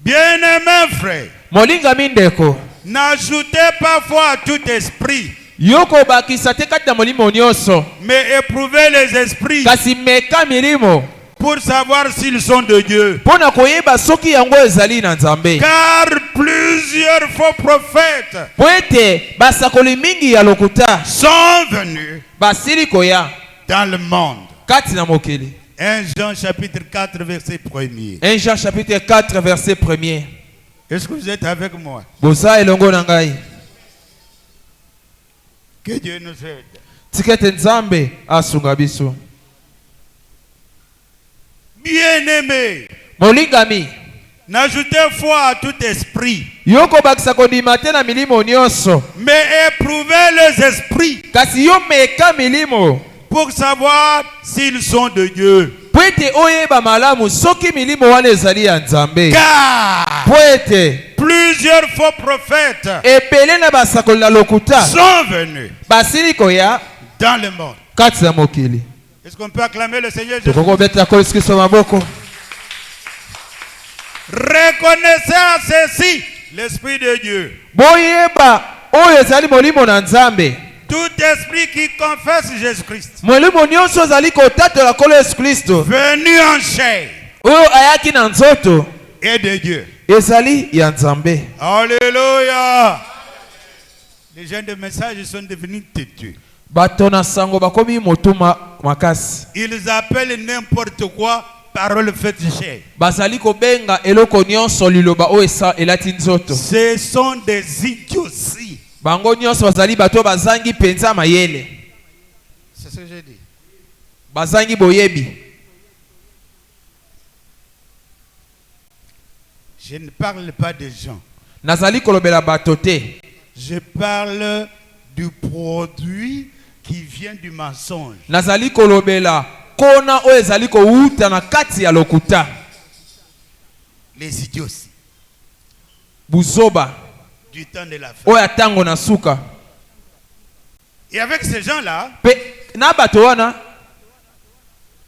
Bien-aimé frère, Molinga mindeko, n'ajoutez pas foi à tout esprit, yoko bakisa te kati na molimo nyonso, mais éprouvez les esprits kasi meka milimo pour savoir s'ils sont de Dieu. pona koyeba soki yango ezali na Nzambe. Car plusieurs faux prophètes Po ete basakoli mingi ya lokuta sont venus basili koya dans le monde. kati na mokili. 1 Jean chapitre 4 verset 1er. 1 Jean chapitre 4 verset 1er. Est-ce que vous êtes avec moi? Boza elongo na ngai. Que Dieu nous aide. Tikete Nzambe asunga biso. Bien-aimé, Molingami, n'ajoutez foi à tout esprit, yoko bakisa kondima te na milimo nyonso, mais éprouvez les esprits kasi yo meka milimo pour savoir s'ils sont de Dieu. po ete oyeba malamu soki milimo wana ezali ya Nzambe. Car Po ete plusieurs faux prophètes ebele na basakoli na lokuta sont venus basili koya dans le monde. kati na mokili. Est-ce qu'on peut acclamer le Seigneur Jésus? Tokoko betela Yesu Kristo maboko. Reconnaissez à ceci l'Esprit de Dieu. Boyeba oyo ezali molimo na Nzambe. Tout esprit qui confesse Jésus-Christ, Molimo nyonso ezali kotatola kolo Yesu Kristo venu en chair, oyo ayaki na nzoto est de Dieu. ezali ya Nzambe. Alléluia. Les gens de message sont devenus têtus. Bato na sango bakomi motuma makasi. Ils appellent n'importe quoi parole faite chair. Bazali kobenga eloko nyonso liloba oyo elati nzoto. Ce sont des idioties. Bango nyonso bazali bato bazangi penza mayele. C'est ce que j'ai dit. Bazangi boyebi. Je ne parle pas des gens. Nazali kolobela bato te. Je parle du produit qui vient du mensonge. Nazali kolobela kona oyo ezali kouta na kati ya lokuta. Les idioties Buzoba du temps de la fin. oyo tango na suka. Et avec ces gens-là, Pe na bato wana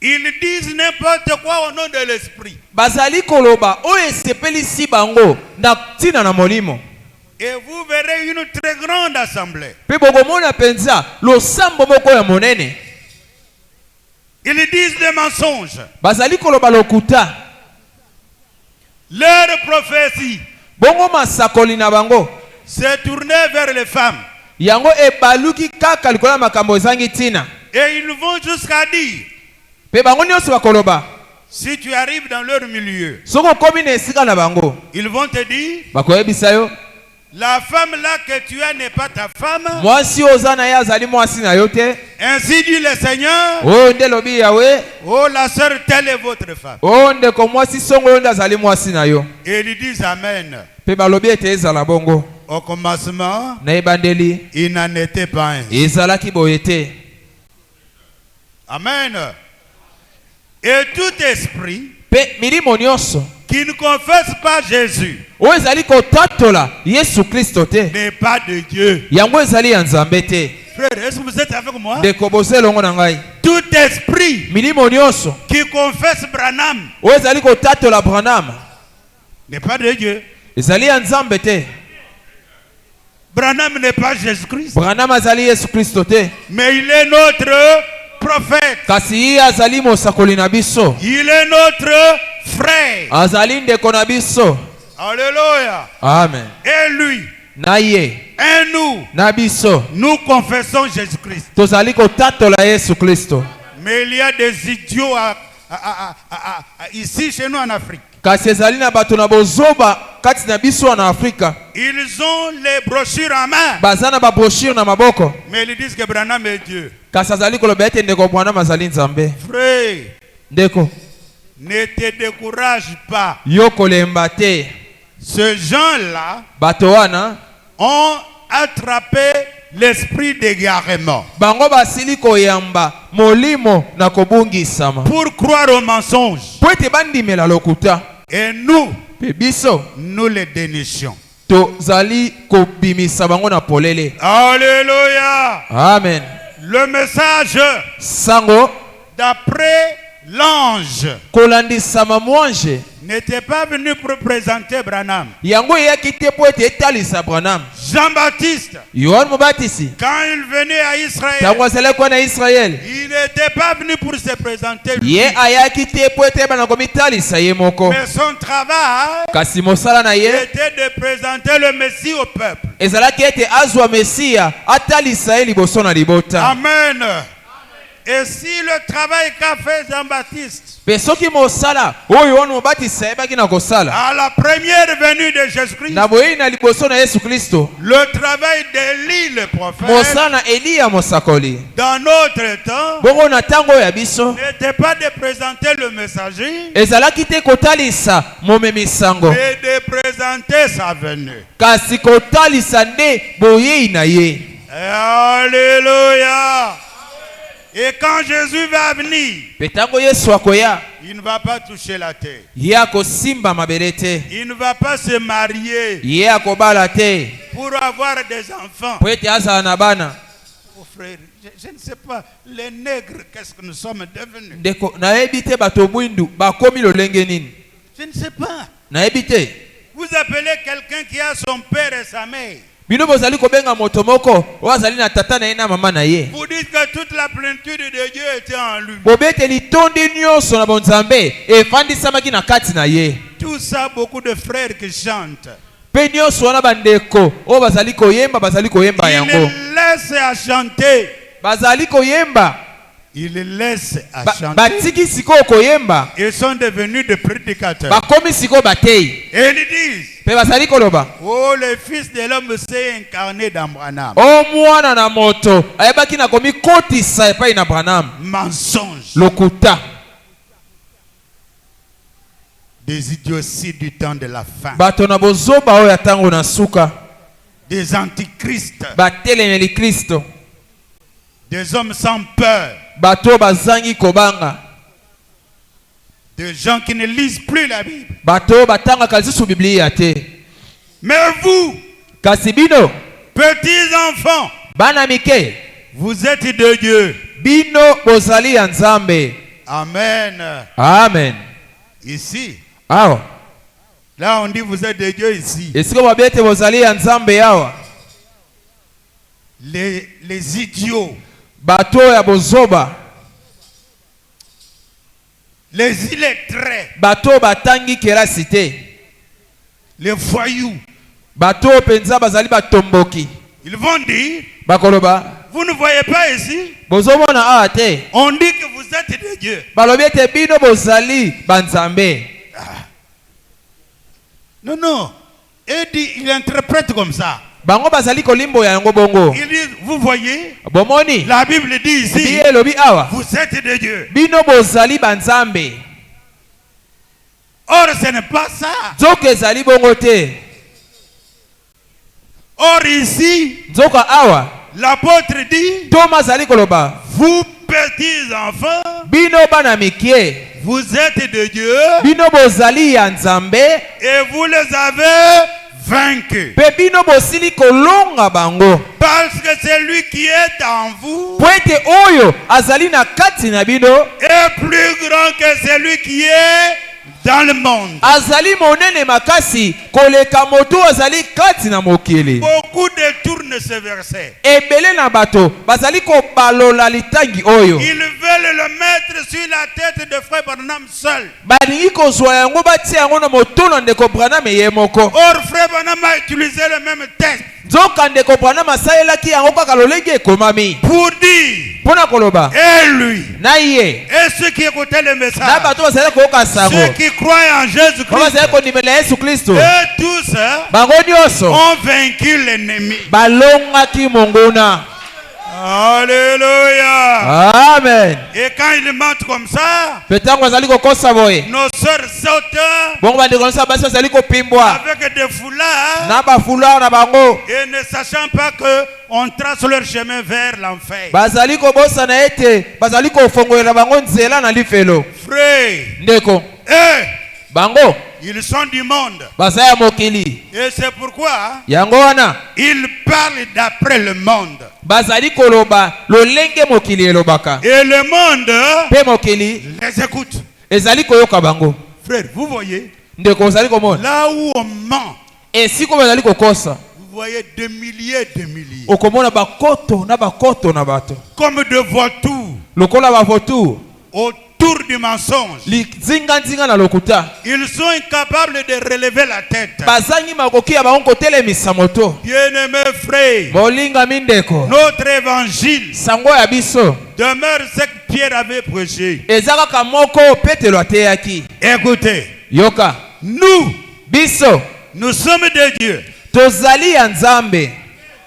ils disent n'importe quoi au nom de l'esprit. bazali koloba oyo esepelisi bango na tina na molimo. Et vous verrez une très grande assemblée. Pe bokomona penza losambo moko ya monene. Ils disent des mensonges. Bazali koloba lokuta. Leur prophétie Bongo masakoli na bango s'est tournée vers les femmes. yango ebaluki kaka likola makambo ezangi tina. Et ils vont jusqu'à dire, Pe bango nyonso bakoloba si tu arrives dans leur milieu, soko komi na esika na bango ils vont te dire, bakoyebisa yo la femme là que tu as n'est pas ta femme. mwasi oza na ye azali mwasi na yo te. Ainsi dit le Seigneur. Oyo nde lobi yawe. Oh, la sœur, telle est votre femme. Oyo ndeko mwasi songo oyo nde azali mwasi na yo. Et ils disent Amen. Pe balobi ete ezala bongo. Au commencement, Na ebandeli il n'en était pas un. ezalaki boye te. Amen. Et tout esprit Pe milimo nyonso qui ne confesse pas Jésus oyo ezali kotatola Yesu Kristo te n'est pas de Dieu. yango ezali ya Nzambe te. Frère, est-ce que vous êtes avec moi? Ndeko boza elongo na ngai. Tout esprit Milimo nyonso qui confesse Branham oyo ezali kotatola Branham n'est pas de Dieu. ezali ya Nzambe te. Branham n'est pas Jésus-Christ, Branham azali Yesu Kristo te, mais il est notre prophète. kasi ye azali mosakoli na biso, Il est notre frère. azali ndeko na biso. Alléluia. Amen. Et lui, Na ye et nous, na biso nous confessons Jésus-Christ. tozali kotatola Yesu Kristo. Mais il y a des idiots ici chez nous en Afrique. Kasi ezali na bato na bozoba kati na biso na Afrika. Ils ont les brochures en main, Baza na ba brochure na maboko, mais ils disent que Branham est Dieu. kasi azali koloba ete ndeko Branham azali Nzambe. Frère, Ndeko ne te décourage pas. yo kolemba te. Ces gens-là bato wana ont attrapé l'esprit d'égarement bango basili koyamba molimo na kobungisama pour croire au mensonge. po ete bandimela lokuta. Et nous, Pe biso nous les dénichions. tozali kobimisa bango na polele. Alléluia. Amen. Le message Sango d'après l'ange kolandisama mwange n'était pas venu pour présenter Branham. yango eyaki te po ete etalisa Branham. Jean-Baptiste, Yohane Mobatisi quand il venait à Israël, ntango azalaki wana Israeli, il n'était pas venu pour se présenter lui. ye ayaki te po ete ebana komitalisa ye moko, Mais son travail kasi mosala na ye était de présenter le Messie au peuple. ezalaki ete azwa Mesiya atalisa ye liboso na libota. Amen. Et si le travail qu'a fait Jean-Baptiste Pe soki mosala oyo Yohane Mobatisi ayebaki na kosala à la première venue de Jésus-Christ, na boyei na liboso na Yesu Kristo, le travail d'Élie le prophète mosala na Eliya mosakoli dans notre temps bongo na ntango oyo ya biso n'était pas de présenter le messager, ezalaki te kotalisa momemisango, mais de présenter sa venue. kasi kotalisa nde boyei na ye. Alléluia. Et quand Jésus va venir, Pe ntango Yesu akoya, il ne va pas toucher la terre. ye akosimba mabele te, Il ne va pas se marier ye akobala te pour avoir des enfants. po ete azala na bana. Oh frère, je ne sais pas, les nègres, qu'est-ce que nous sommes devenus? Ndeko nayebi te bato mwindu bakomi lolenge nini, Je ne sais pas. nayebi te. Vous appelez quelqu'un qui a son père et sa mère. Bino bozali kobenga moto moko oyo azali na tata na ye na mama na ye, Vous dites que toute la plénitude de Dieu était en lui. bobeteli tondi nyonso na bonzambe efandisamaki na kati na ye. Tout ça, beaucoup de frères qui chantent. Pe nyonso wana bandeko oyo bazali koyemba Ils yango, les laissent à chanter. bazali koyemba Ils les laissent à chanter. batiki sikoyo koyemba, Ils sont devenus des prédicateurs. bakomi sikoyo batei. Et ils disent, Pe bazali koloba oh, le Fils de l'homme s'est incarné dans Branham. o mwana na moto ayebaki na komikotisa epai na Branham. Mensonge. Lokuta Des idioties du temps de la fin. bato na bozoba oyo ya ntango na suka, Des antichrists. batelemeli Kristo, Des hommes sans peur. bato bazangi kobanga, Des gens qui ne lisent plus la Bible. bato batangaka lisusu Biblia te. Mais vous, Kasi bino petits enfants, bana mike, vous êtes de Dieu. bino bozali ya Nzambe. Amen. Amen. Ici, Awa là on dit vous êtes de Dieu ici. esiko babete bozali ya Nzambe awa, Les idiots, bato ya bozoba, les illettrés, bato batangi kelasi te, les voyous, bato penza bazali batomboki, ils vont dire, bakoloba vous ne voyez pas ici, bozomona awa te, on dit que vous êtes de Dieu. balobi ete bino bozali banzambe. Non, non. Et dit, il interprète comme ça. Bango bazali kolimbo ya yango bongo. Il dit, vous voyez, Bomoni la Bible dit ici, biye lobi awa vous êtes de Dieu. bino bozali banzambe. Or, ce n'est pas ça. Nzoka ezali bongo te. Or, ici, Nzoka awa l'apôtre dit, Toma azali koloba vous petits enfants, bino bana mikie, vous êtes de Dieu bino bozali ya Nzambe et vous les avez vaincus. pe bino bosili kolonga bango, Parce que c'est lui qui est en vous po ete oyo azali na kati na bino est plus grand que celui qui est dans le monde. azali monene makasi koleka moto azali kati na mokili. Beaucoup détournent ce verset. Ebele na bato bazali kobalola litangi oyo, Ils veulent le mettre sur la tête de frère Branham seul. balingi kozwa yango batia yango na motono ndeko Branham ye moko. Or, frère Branham a utilisé le même texte Nzoka ndeko Branham asalelaki yango kaka lolenge ekomami pour dire, mpona koloba et lui, na ye et ceux qui écoutaient le na message, bato bazali koyoka ceux sango, qui croient en ba Jésus-Christ, bazali kondimela Yesu Kristo, et tous bango nyonso ont vaincu l'ennemi. balongaki monguna. Alléluia. Amen. Et quand il mentent comme ça, Petango azali kokosa boye. nos sœurs sautent Bongo bandeko basi azali kopimbwa. avec des foulards Na ba foulard na bango. et ne sachant pas que on trace leur chemin vers l'enfer. Bazali kobosa na ete, bazali kofongolela bango nzela na lifelo. Frère, Ndeko. Bango. ils sont du monde. Bazaya mokili. Et c'est pourquoi Yango wana. ils parlent d'après le monde. Bazali koloba lolenge mokili elobaka. Et le monde Pe mokili les écoute. ezali koyoka bango. Frère, vous voyez, Ndeko ozali komona. là où on ment, Esiko bazali kokosa. vous voyez des milliers de milliers. Okomona bakoto na bato. Comme de vautours Lokola ba votu. autour du mensonge. Li zinga na lokuta. Ils sont incapables de relever la tête. Bazangi makoki ya bango kotelemisa moto. Bien-aimés frères, Molinga mindeko. notre évangile Sango ya biso. demeure ce que Pierre avait prêché. Ezaka kamoko petelo ateyaki. Écoutez, Yoka. nous, Biso. nous sommes de Dieu. Tozali ya Nzambe.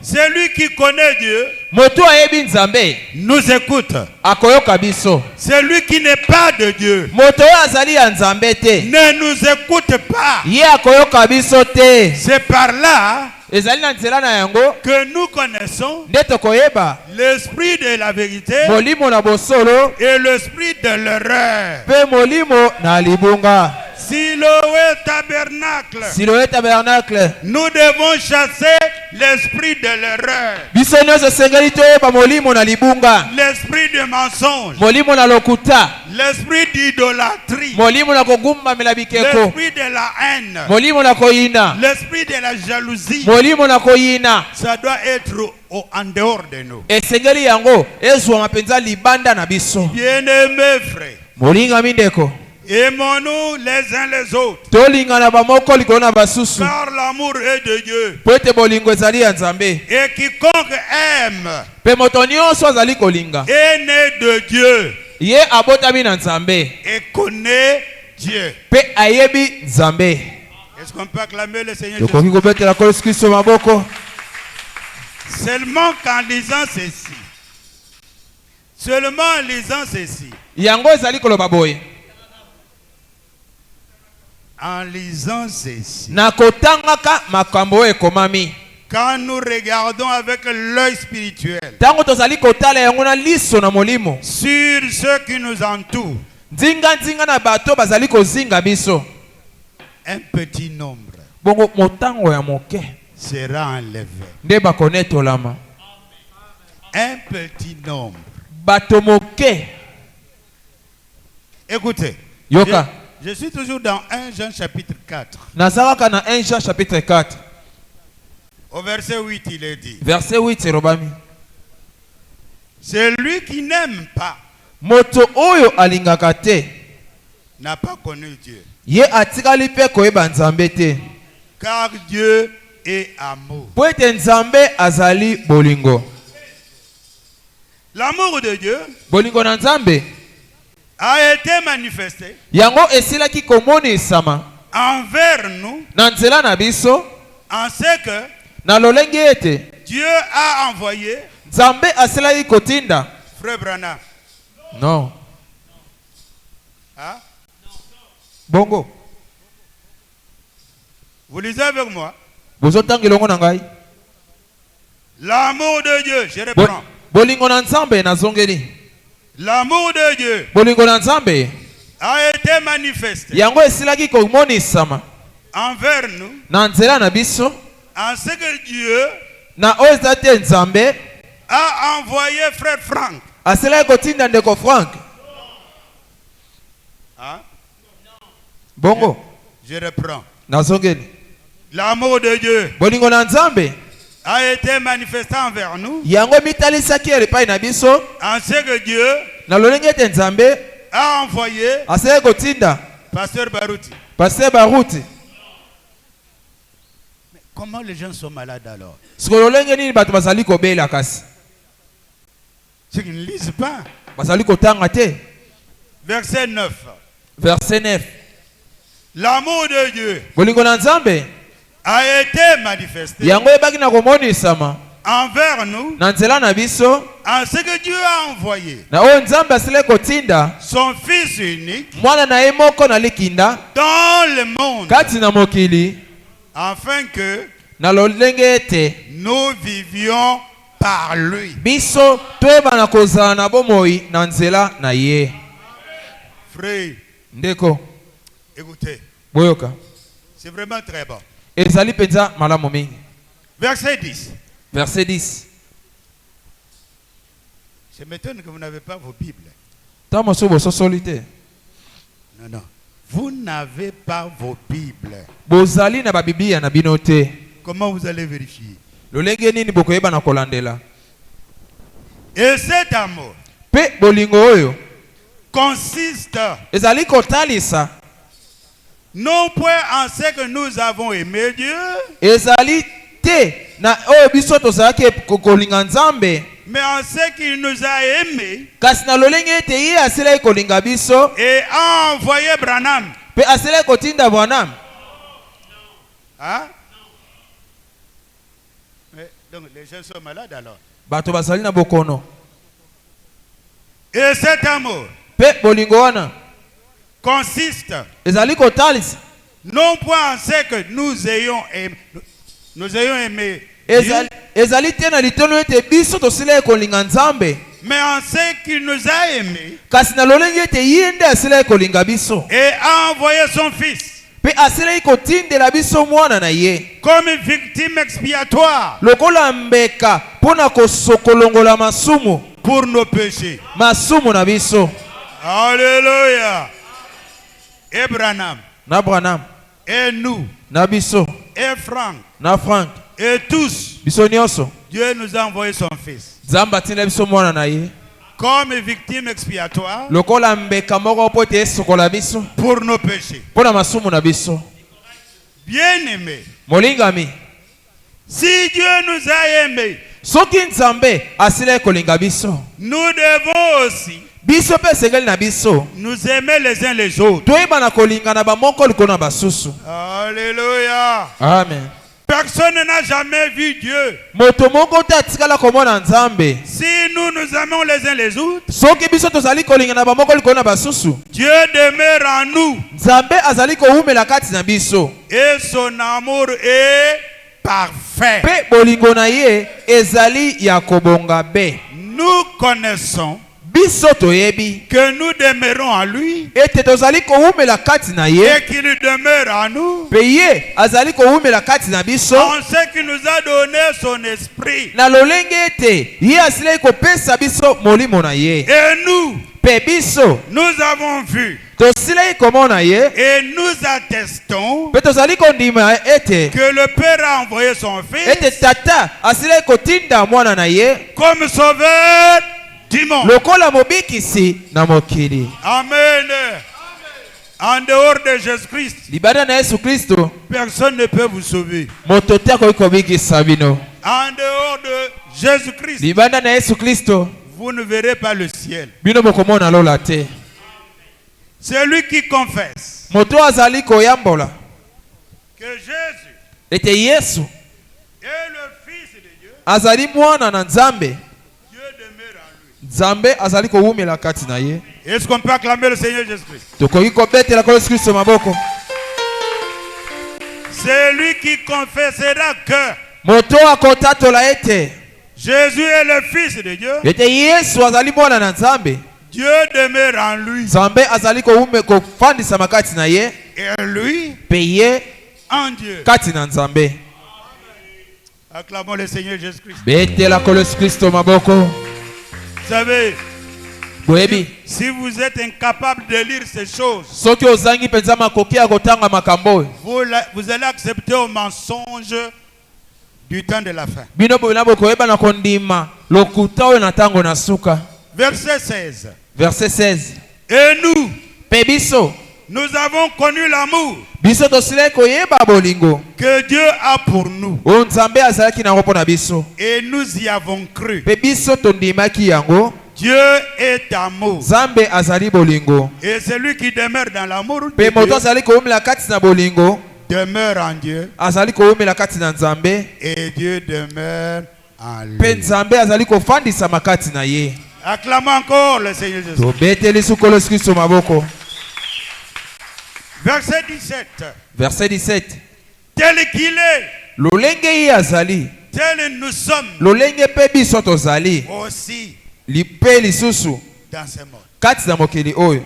Celui qui connaît Dieu Moto ayebi Nzambe. nous écoute. Akoyoka biso. Celui qui n'est pas de Dieu Moto azali ya Nzambe te. ne nous écoute pas. Ye akoyoka biso te. C'est par là Ezali na nzela na yango. que nous connaissons Nde tokoyeba. l'esprit de la vérité Molimo na bosolo. et l'esprit de l'erreur. Pe molimo na libunga. Siloé tabernacle. Siloé tabernacle. Nous devons chasser l'esprit de l'erreur, Biso nyonso sengeli toyeba molimo na libunga. l'esprit de mensonge, Molimo na lokuta. l'esprit d'idolâtrie, Molimo na kogumbamela bikeko. l'esprit de la haine, Molimo na koyina. l'esprit de la jalousie. Molimo na koyina. Ça doit être en dehors de nous. Esengeli yango ezwa mapenza libanda na biso. Bien-aimés frères, Molinga mindeko. aimons-nous les uns les autres, Tolingana bamoko likolo na basusu. car l'amour est de Dieu. Po ete bolingo ezali ya Nzambe. Et quiconque aime Pe moto nyonso azali kolinga. est né de Dieu Ye abotami na Nzambe. et connaît Dieu. Pe ayebi Nzambe. Est-ce qu'on peut acclamer le Seigneur Jésus? Tokoki kobetela Yesu Kristo maboko. Seulement qu'en lisant ceci, seulement en lisant ceci, Yango ezali koloba boye. en lisant ceci, Na kotangaka makambo ekomami. quand nous regardons avec l'œil spirituel Tango tozali kotala yango na liso na molimo. sur ceux qui nous entourent, Nzinga na bato bazali kozinga biso. un petit nombre Bongo motango ya moke. sera enlevé. Nde bakonetolama. Un petit nombre. Bato moke. Écoutez, Yoka. je suis toujours dans 1 Jean chapitre 4. Nazaraka na 1 Jean chapitre 4. Au verset 8, il est dit, Verset 8 Robami. celui qui n'aime pas Moto oyo alingaka te. n'a pas connu Dieu, Ye atikali pe koyeba Nzambe te. car Dieu est amour. Po ete Nzambe azali bolingo. L'amour de Dieu Bolingo na Nzambe a été manifesté yango esilaki komonisama envers nous na nzela na biso en ce que na lolenge ete Dieu a envoyé Nzambe asilaki kotinda. Frère Branham. Non. Hein? Bongo. Vous lisez avec moi. Bozotangi longo na ngai. L'amour de Dieu, je reprends. Bolingo na Nzambe na zongeli. L'amour de Dieu Bolingo na Nzambe a été manifesté yango esilaki komonisama envers nous na nzela na biso en ce que Dieu na oyo eza te Nzambe a envoyé frère Franck. asilaki kotinda ndeko Frank. Hein? Bongo. Je reprends. Na zongeli. L'amour de Dieu Bolingo na Nzambe a été manifesté envers nous yango mitalisaki epai na biso en ce que Dieu na lolenge ete Nzambe a envoyé asilaki kotinda Pasteur Barouti. Pasteur Baruti. Mais comment les gens sont malades alors? Siko lolenge nini bato bazali kobela kasi? Ceux qui ne lisent pas. Bazali kotanga te. Verset 9. Verset 9. L'amour de Dieu Bolingo na Nzambe a été manifesté yango ebaki na komonisama envers nous na nzela na biso en ce que Dieu a envoyé na oyo nzambe asili kotinda son Fils unique mwana na ye moko na likinda dans le monde, kati na mokili afin que na lolenge ete nous vivions par lui. biso toyeba na kozala na bomoi na nzela na ye. Frère, Ndeko écoutez, boyoka c'est vraiment très bon. ezali penza malamu mingi. Verset 10. Verset 10. Je m'étonne que vous n'avez pas vos Bibles. Ta mosusu bososoli te. Non, non. Vous n'avez pas vos Bibles. Bozali na babiblia na bino te. Comment vous allez vérifier? Lolenge nini bokoyeba na kolandela. Et cet amour Pe bolingo oyo consiste ezali kotalisa non point en ce que nous avons aimé Dieu, ezali te na oyo biso tozalaki kolinga nzambe, mais en ce qu'il nous a aimés kasi na lolenge ete ye asilaki kolinga biso et a envoyé Branham. pe asilaki kotinda Branham. Hein? Mais, donc les gens sont malades alors. Bato bazali na bokono. Et cet amour Pe bolingo wana consiste ezali kotalisa non point en ce que nous ayons aimé ezali, Dieu, ezali te na litono ete biso tosilaki kolinga nzambe, mais en ce qu'il nous a aimés kasi na lolenge ete ye nde asilaki kolinga biso et a envoyé son Fils pe asilaki kotindela biso mwana na ye comme victime expiatoire lokola mbeka mpo na kosokolongola masumu pour nos péchés. masumu na biso. Alléluia. Et Branham, Na Branham et nous, na biso et Franck, na Frank et tous, biso nyonso Dieu nous a envoyé son Fils nzambe atinda biso mwana na ye comme victime expiatoire lokola mbeka moko mpo ete esokola biso pour nos péchés. mpo na masumu na biso. Bien-aimés, Molingami, si Dieu nous a aimés, soki nzambe asilaki kolinga biso, nous devons aussi biso mpe esengeli na biso nous aimer les uns les autres. toyeba na kolinga na bamoko likolo na basusu. Alléluia. Amen. Personne n'a jamais vu Dieu. Moto moko te atikala komona nzambe. Si nous nous aimons les uns les autres, Soki biso tozali kolinga na bamoko likolo na basusu, Dieu demeure en nous nzambe azali kowumela kati na biso et son amour est parfait. pe bolingo na ye ezali ya kobonga be. Nous connaissons Biso toyebi que nous demeurons en lui ete tozali kowumela kati na ye et qu'il demeure en nous pe ye azali kowumela kati na biso en ce qu'il nous a donné son esprit. na lolenge ete ye asilaki kopesa biso molimo na ye. Et nous, Pe biso nous avons vu tosilaki komona ye et nous attestons pe tozali kondima ete que le Père a envoyé son ete Fils tata asilaki kotinda mwana na ye comme sauveur du monde. lokola mobikisi na mokili. Amen. En dehors de Jésus-Christ, Libanda na Yesu Kristo personne ne peut vous sauver. moto te akoki kobikisa bino. En dehors de Jésus-Christ, Libanda na Yesu Kristo vous ne verrez pas le ciel. bino bokomona lola te. Celui qui confesse Moto azali koyambola que Jésus ete Yesu est le Fils de Dieu, azali mwana na Nzambe, Dieu demeure en lui. Nzambe azali kowumela kati na ye. Est-ce qu'on peut acclamer le Seigneur Jésus-Christ? Tokoki kobetela kwa Yesu Kristo maboko. Celui qui confessera que Moto akotatola ete Jésus est le Fils de Dieu, ete Yesu azali mwana na Nzambe, Dieu demeure en lui Nzambe azali kofandisa makati na ye et lui pe ye en Dieu. kati na Nzambe. Acclamons le Seigneur Jésus-Christ. Betela kwa Yesu Kristo maboko. Vous savez, Boyebi si vous êtes incapable de lire ces choses, soki ozangi penza makoki ya kotanga makambo vous allez accepter au mensonge du temps de la fin. bino bona bokoyeba na kondima lokuta oyo na tango na suka. Verset 16. Verset 16. Et nous, Pe biso nous avons connu l'amour biso tosilaki koyeba bolingo que Dieu a pour nous oyo Nzambe azalaki nango mpo na biso, et nous y avons cru. pe biso tondimaki yango. Dieu est amour. Nzambe azali bolingo, Et celui qui demeure dans l'amour de pe moto Dieu azali kowumela kati na bolingo demeure en Dieu azali kowumela kati na Nzambe, et Dieu demeure en lui. Pe Nzambe azali kofandisa makati na ye. Acclamons encore le Seigneur Jésus. Tobeteli suko Yesu Kristo maboko. Verset 17. Verset 17. Tel qu'il est, Lolenge ye azali. tel nous sommes Lolenge pe biso tozali. aussi Lipe lisusu dans ce monde. kati na mokili oyo.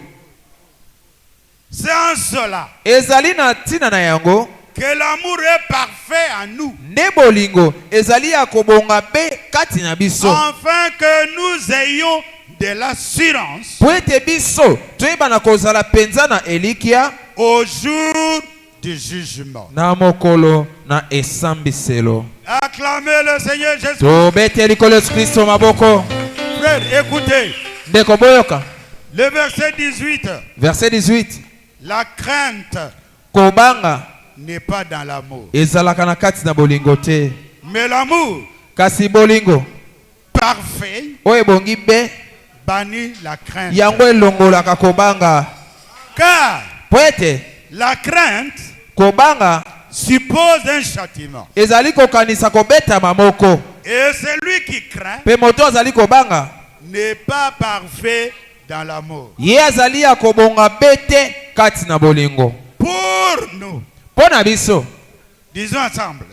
C'est en cela Ezali na tina na yango. que l'amour est parfait en nous, Nde bolingo ezali ya kobonga be kati na biso. afin que nous ayons de l'assurance Po ete biso toyeba na kozala penza na elikia au jour du jugement. na mokolo na esambiselo. Acclamez le Seigneur Jésus. Tobeteli likolo Yesu Kristo maboko. Frère, écoutez, Ndeko boyoka. le verset 18. Verset 18. La crainte Kobanga n'est pas dans l'amour, ezalaka na kati na bolingo te. mais l'amour Kasi bolingo parfait oyo ebongi be bannit la crainte. yango elongolaka kobanga. Car Po ete la crainte kobanga suppose un châtiment. ezali kokanisa kobetama moko. Et celui qui craint Pe moto azali kobanga n'est pas parfait dans l'amour. ye azali ya kobonga bete kati na bolingo. Pour nous, Mpo na biso disons ensemble,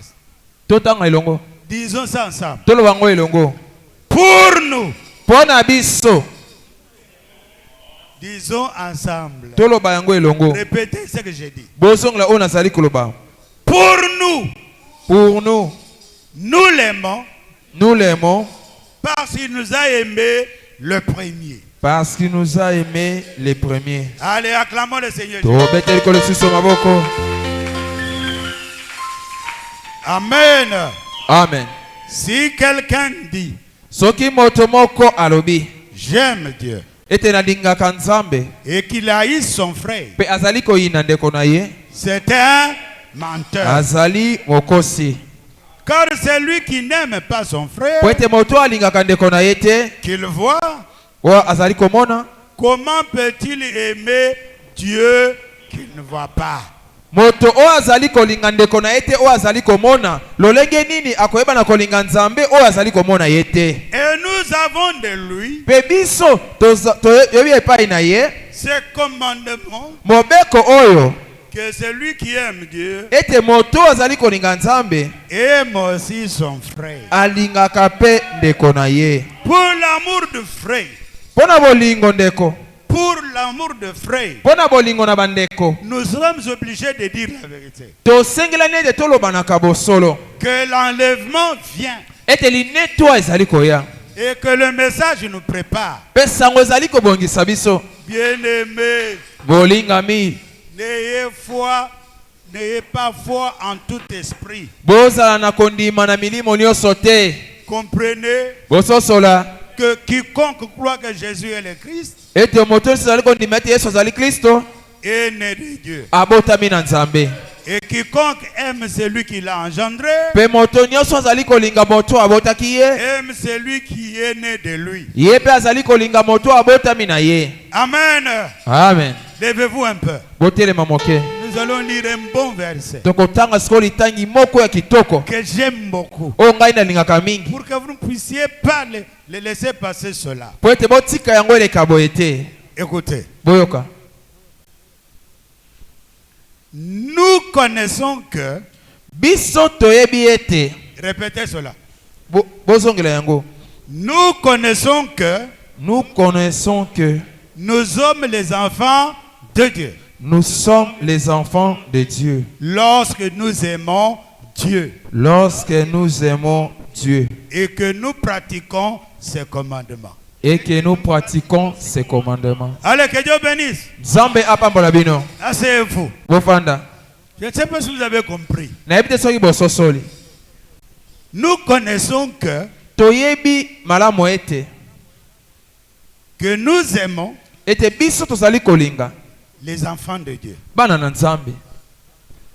totanga elongo disons ça ensemble. toloba ngo elongo. Pour nous, Mpo na biso disons ensemble. toloba yango elongo. Répétez ce que j'ai dit. Bosongela oyo nazali koloba. Pour nous, Pour nous, nous l'aimons nous l'aimons parce qu'il nous a aimés le premier. parce qu'il nous a aimés les premiers. Allez, acclamons le Seigneur. Tobeteli likolo Yesu Kristo maboko. Amen. Amen. Si quelqu'un dit, Soki moto moko alobi j'aime Dieu, ete nalingaka Nzambe et qu'il haïsse son frère, pe azali koyina ndeko na ye, c'est un menteur. azali mokosi. Car celui qui n'aime pas son frère, Po ete moto alingaka ndeko na ye te, qu'il voit, oyo azali komona. comment peut-il aimer Dieu qu'il ne voit pas? Moto oyo azali kolinga ndeko na ye te, oyo azali komona. Lolenge nini akoyeba na kolinga Nzambe oyo azali komona ye te. Et nous avons de lui Pe biso toyebi epai na ye ce commandement mobeko oyo que celui qui aime Dieu ete moto oyo azali kolinga Nzambe aime aussi son frère. alingaka pe ndeko na ye. Pour l'amour de frère, Mpo na bolingo ndeko, pour l'amour de frère, mpo na bolingo na bandeko, nous sommes obligés de dire la vérité. tosengelani ete tolobanaka bosolo Que l'enlèvement vient ete linetwa ezali koya et que le message nous prépare. pe sango ezali kobongisa biso. Bien-aimés, Bolingami, n'ayez pas foi en tout esprit. bozala na kondima na milimo nyonso te. Comprenez Bososola que quiconque croit que Jésus est le Christ ete moto nyonso azali kondima ete Yesu azali Kristo est né de Dieu. abotami na Nzambe. Et quiconque aime celui qui l'a engendré Pe moto nyonso azali kolinga moto abotaki ye, aime celui qui est né de lui. ye pe azali kolinga moto abotami na ye. Amen. Amen. Levez-vous un peu. Botelema moke. Nous allons lire un bon verset Tokotanga siko litangi moko ya kitoko que j'aime beaucoup. oyo ngai nalingaka mingi. Pour que vous ne puissiez pas le laisser passer cela. Po ete botika yango eleka boye te. Écoutez. Boyoka. Nous connaissons que, Biso toyebi ete. répétez cela. Bozongela yango. Nous connaissons que Nous connaissons que nous sommes les enfants de Dieu nous sommes les enfants de Dieu lorsque nous aimons Dieu lorsque nous aimons Dieu et que nous pratiquons ses commandements. et que nous pratiquons ses commandements. Allez, que Dieu bénisse. Nzambe apambola bino. Asseyez-vous. Bofanda. Je ne sais pas si vous avez compris. Nayebi te soki bososoli. Nous connaissons que Toyebi malamu ete nous aimons ete biso tozali kolinga les enfants de Dieu bana na Nzambe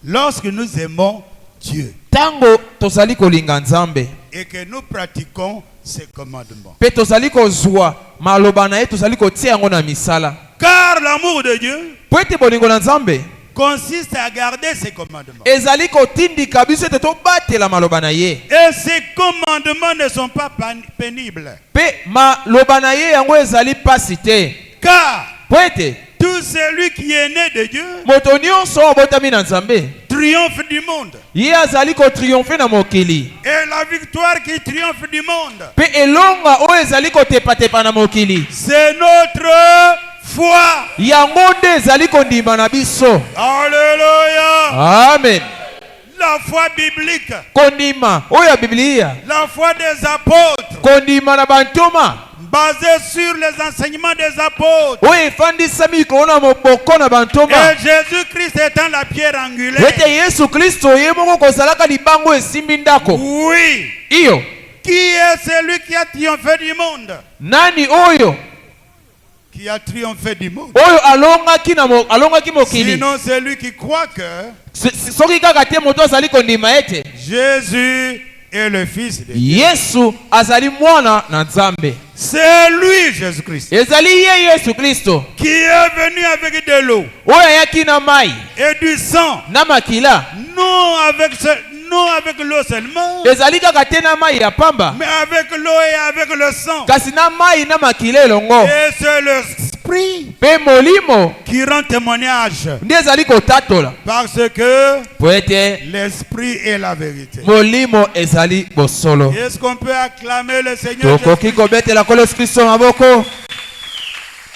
lorsque nous aimons Dieu tango tozali kolinga Nzambe et que nous pratiquons ses commandements. pe tozali kozwa maloba na ye tozali kotia yango na misala. Car l'amour de Dieu Po ete bolingo na Nzambe consiste à garder ses commandements. ezali kotindika biso ete tobatela maloba na ye. Et ces commandements ne sont pas pénibles. Pe maloba na ye yango ezali pasi te. Car Po ete tout celui qui est né de Dieu moto nyonso abotami na Nzambe triomphe du monde. ye azali kotriomphe na mokili. Et la victoire qui triomphe du monde, Pe elonga oyo ezali kotepatepa na mokili, c'est notre foi. yango nde ezali kondima na biso. Alléluia. Amen. La foi biblique, Kondima oyo ya Biblia, la foi des apôtres, kondima na bantoma basée sur les enseignements des apôtres. oyo efandisami kolona moboko na bantoma. Et Jésus-Christ étant la pierre angulaire. Ete Yesu Kristo ye moko kozalaka libango esimbi ndako. Oui. Iyo Qui est celui qui a triomphé du monde? nani oyo Qui a triomphé du monde? oyo alongaki mokili? Sinon celui qui croit que Soki kaka te moto azali kondima ete Jésus est le Fils de Dieu. Yesu azali mwana na Nzambe. C'est lui, Jésus-Christ, Ezali ye Yesu Kristo qui est venu avec de l'eau oyo ayaki na mai et du sang. na makila. Non avec l'eau seulement, Ezali kaka te na mai ya pamba, mais avec l'eau et avec le sang. kasi na mai na makila elongo. Et c'est l'Esprit Pe molimo qui rend témoignage. nde ezali kotatola Parce que po ete l'Esprit est la vérité. molimo ezali bosolo. Est-ce qu'on peut acclamer le Seigneur Tokoki Jésus? kobetela kolo Yesu Kristo maboko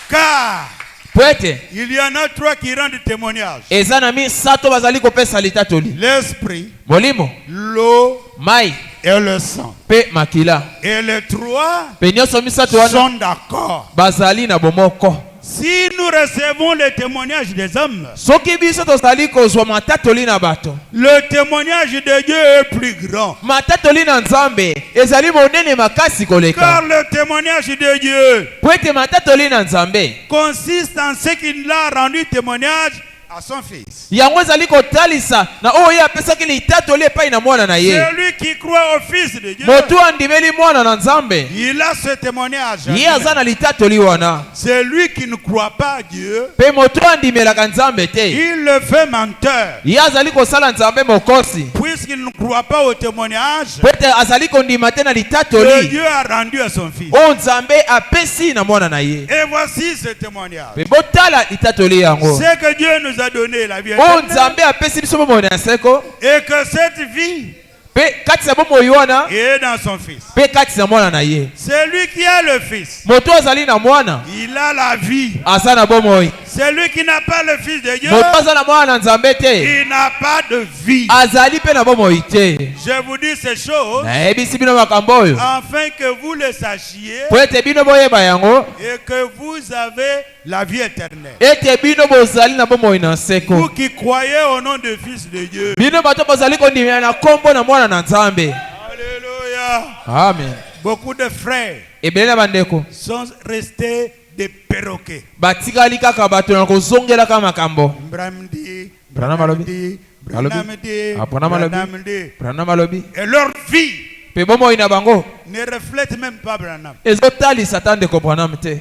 Car po ete il y en a trois qui rendent témoignage. eza na misato bazali kopesa litatoli: L'Esprit, molimo, l'eau mai et le sang. pe makila. Et les trois Pe nyonso misato wana sont d'accord. bazali na bomoko. Si nous recevons le témoignage des hommes, Soki biso tozali kozwa matatoli na bato, le témoignage de Dieu est plus grand. matatoli na Nzambe ezali monene makasi Car koleka. le témoignage de Dieu Po ete matatoli na Nzambe consiste en ce qu'il a rendu témoignage à son Fils. yango ezali kotalisa na oyo ye apesaki litatoli epai na mwana na ye. Celui qui croit au Fils de Dieu, Moto andimeli mwana na Nzambe il a ce témoignage. ye aza na litatoli wana. Celui qui ne croit pas à Dieu, Pe moto andimelaka Nzambe te il le fait menteur, ye azali kosala Nzambe mokosi, puisqu'il ne croit pas au témoignage po ete azali kondima te na que litatoli Dieu a rendu à son Fils. oyo Nzambe apesi na mwana na ye. Et voici ce témoignage. Pe botala litatoli yango C'est que Dieu nous a donné la vie oyo éternelle, Nzambe apesi biso bomoi na seko, et que cette vie pe kati ya bomoi wana est dans son Fils. pe kati ya mwana na ye. Celui qui a le Fils, Moto azali na mwana il a la vie. aza na bomoi. Celui qui n'a pas le Fils de Dieu, Moto aza na mwana na Nzambe te il n'a pas de vie. azali pe na bomoi te. Je vous dis ces choses Nayebisi bino makambo oyo afin que vous le sachiez po ete bino boyeba yango, et que vous avez la vie éternelle. ete bino bozali na bomoi na Vous seko. qui croyez au nom du Fils de Dieu. Bino bato bozali kondimela na kombo na mwana na Nzambe. Alléluia. Amen. Beaucoup de frères Ebele na bandeko sont restés des perroquets. batikali kaka bato na kozongelaka makambo. Bramdi, Branham alobi. Bramdi, Ah, Branham alobi. Bramdi. Branham alobi. Et leur vie Pe bomoi na bango ne reflète même pas Branham. ezotalisa ta ndeko Branham te.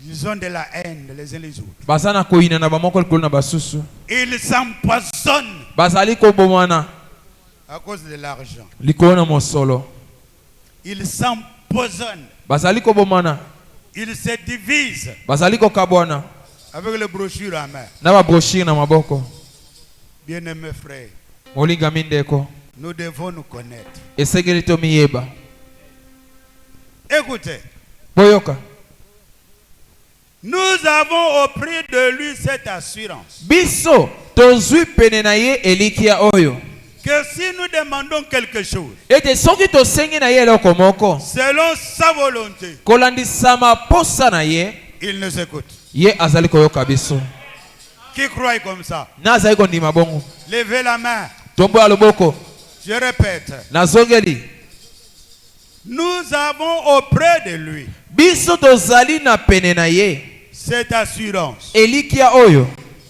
Ils ont de la haine les uns les autres. Baza na koyina na bamoko likolo na basusu. Ils s'empoisonnent Bazali kobomana à cause de l'argent. likolo na mosolo. Ils s'empoisonnent. Bazali kobomana, Ils se divisent bazali kokabwana avec les brochures à main. na ba brochure na maboko. Bien-aimés frères, Molinga mindeko nous devons nous connaître. esengeli tomiyeba. Écoutez, Boyoka nous avons auprès de lui cette assurance biso tozwi pene na ye elikia oyo que si nous demandons quelque chose ete soki tosengi na ye eloko moko selon sa volonté, kolandisama posa na ye, il nous écoute. ye azali koyoka biso. Qui croit comme ça? Na azali kondima bongo. Levez la main. Tomboya loboko. Je répète. Nazongeli Nous avons auprès de lui biso tozali na pene na ye cette assurance elikia oyo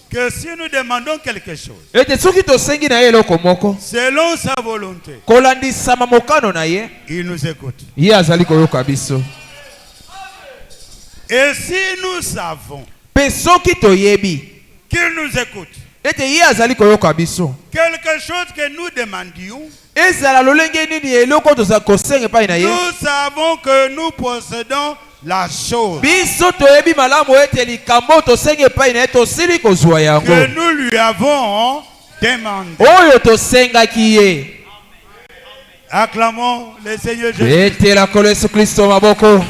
que si nous demandons quelque chose ete soki tosengi na ye eloko moko selon sa volonté, kolandisama mokano na ye, il nous écoute. ye azali koyoka biso. Et si nous savons Pe soki toyebi qu'il nous écoute. ete ye azali koyoka biso Quelque chose que nous demandions, ezala lolenge nini eloko toza kosenga epai na ye nous savons que nous possédons la chose biso toyebi malamu ete likambo tosenga epai na ye tosili kozwa yango que nous lui avons demandé. oyo tosengaki ye. Acclamons le Seigneur Jésus. Etela kolo Yesu Kristo maboko.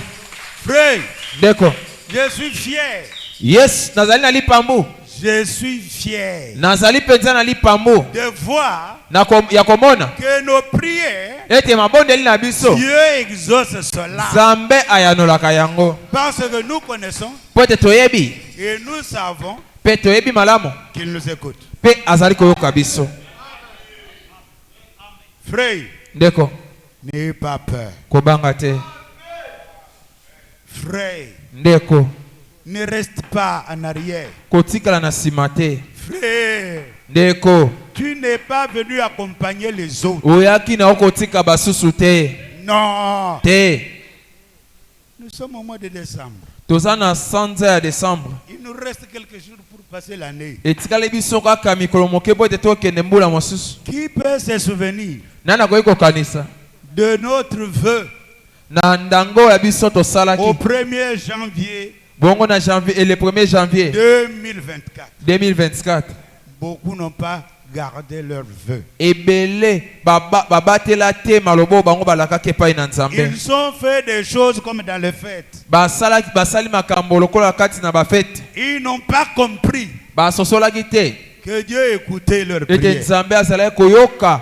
Frère, Ndeko. je suis fier. Yes, nazali na lipambu. Je suis fier Nazali penza na lipambu. de voir Ya komona. que nos prières, Ete mabondeli na biso. Dieu exauce cela. Zambe ayanolaka yango. Parce que nous connaissons Po ete toyebi. et nous savons Pe toyebi malamu. qu'il nous écoute. Pe azali koyoka biso. Frère, Ndeko. n'ayez pas peur. Kobanga te. Frère, Ndeko. ne reste pas en arrière. Kotikala na sima te. Frère, Ndeko. tu n'es pas venu accompagner les autres. Oyaki na okotika basusu te. Non. Te. Nous sommes au mois de décembre. Toza na sanza ya Desembre. Il nous reste quelques jours pour passer l'année. Etikali biso kaka mikolo moke po ete tokende mbula mosusu. Qui peut se souvenir Nani akoki kokanisa de notre vœu na ndango ya biso au tosalaki 1er janvier bongo na janvier et le 1er janvier 2024? 2024 Beaucoup n'ont pas gardé leur vœu. ebele babatela te malobo bango balakaki epai na Nzambe Ils ont fait des choses comme dans les fêtes. basali makambo lokola kati na bafete Ils n'ont pas compris basosolaki te que Dieu écoutait leurs ete prières. Nzambe azalaki koyoka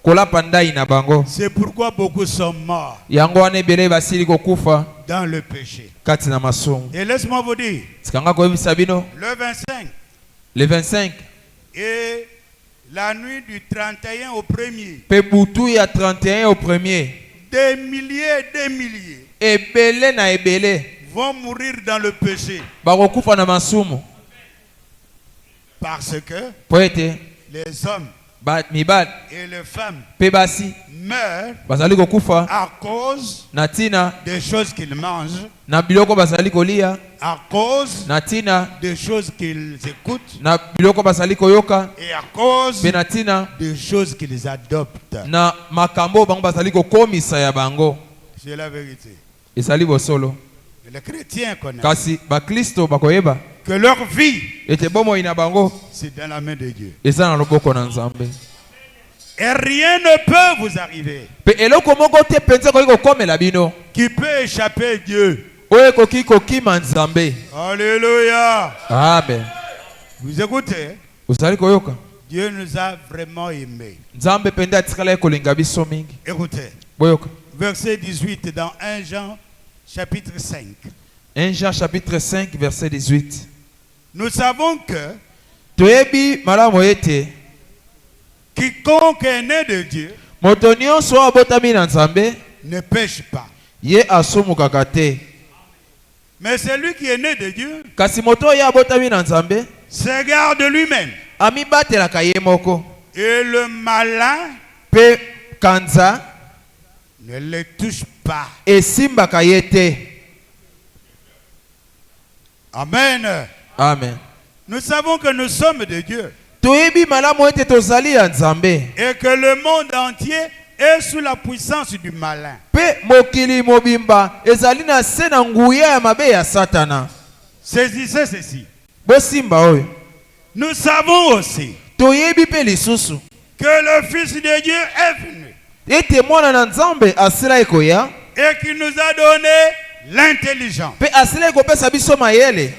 kolapa ndai na bango C'est pourquoi beaucoup sont morts yango wana ebele basili kokufa dans le péché. kati na masumu Et laisse-moi vous dire, tikanga koyebisa bino le 25 le 25 et la nuit du 31 au 1er, pe butu ya 31 au 1er des milliers et des milliers ebele na ebele vont mourir dans le péché. bakokufa na masumu Parce que po ete les hommes mibali et les femmes pe basi meurent bazali kokufa à cause na ntina des choses qu'ils mangent, na biloko bazali kolia à cause na ntina des choses qu'ils écoutent na biloko bazali koyoka et à cause pe na ntina des choses qu'ils adoptent. na makambo bango bazali kokomisa ya bango C'est la vérité. ezali bosolo Les chrétiens connaissent kasi bakristo bakoyeba que leur vie, ete bomoi na bango c'est dans la main de Dieu. eza na loboko na Nzambe Et rien ne peut vous arriver pe eloko moko te penza koki kokomela bino qui peut échapper Dieu. oyo ekoki kokima Nzambe. Alléluia. Amen. Vous écoutez? Ozali koyoka Dieu nous a vraiment aimés. Nzambe penda atikala kolinga biso mingi Écoutez. boyoka Verset 18 dans 1 Jean chapitre 5. 1 Jean chapitre 5 verset 18 Nous savons que toyebi malamu ete quiconque est né de Dieu moto nyonso oyo abotami na Nzambe ne pêche pas. ye asomukaka te Mais celui qui est né de Dieu kasi moto oyo abotami na Nzambe s'égare de lui-même. amibatelaka ye moko Et le malin pe kanza ne le touche pas. esimbaka ye te. Amen. Amen. Nous savons que nous sommes de Dieu toyebi malamu ete tozali ya Nzambe et que le monde entier est sous la puissance du malin. pe mokili mobimba ezali na se na nguya ya mabe ya Satana. Saisissez ceci. Bosimba oyo Nous savons aussi toyebi pe lisusu que le Fils de Dieu est venu ete mwana na Nzambe asila ekoya et qu'il nous a donné l'intelligence pe asila ekopesa biso mayele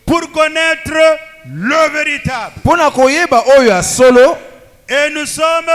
pour connaître le véritable. mpona koyeba oyo ya solo Et nous sommes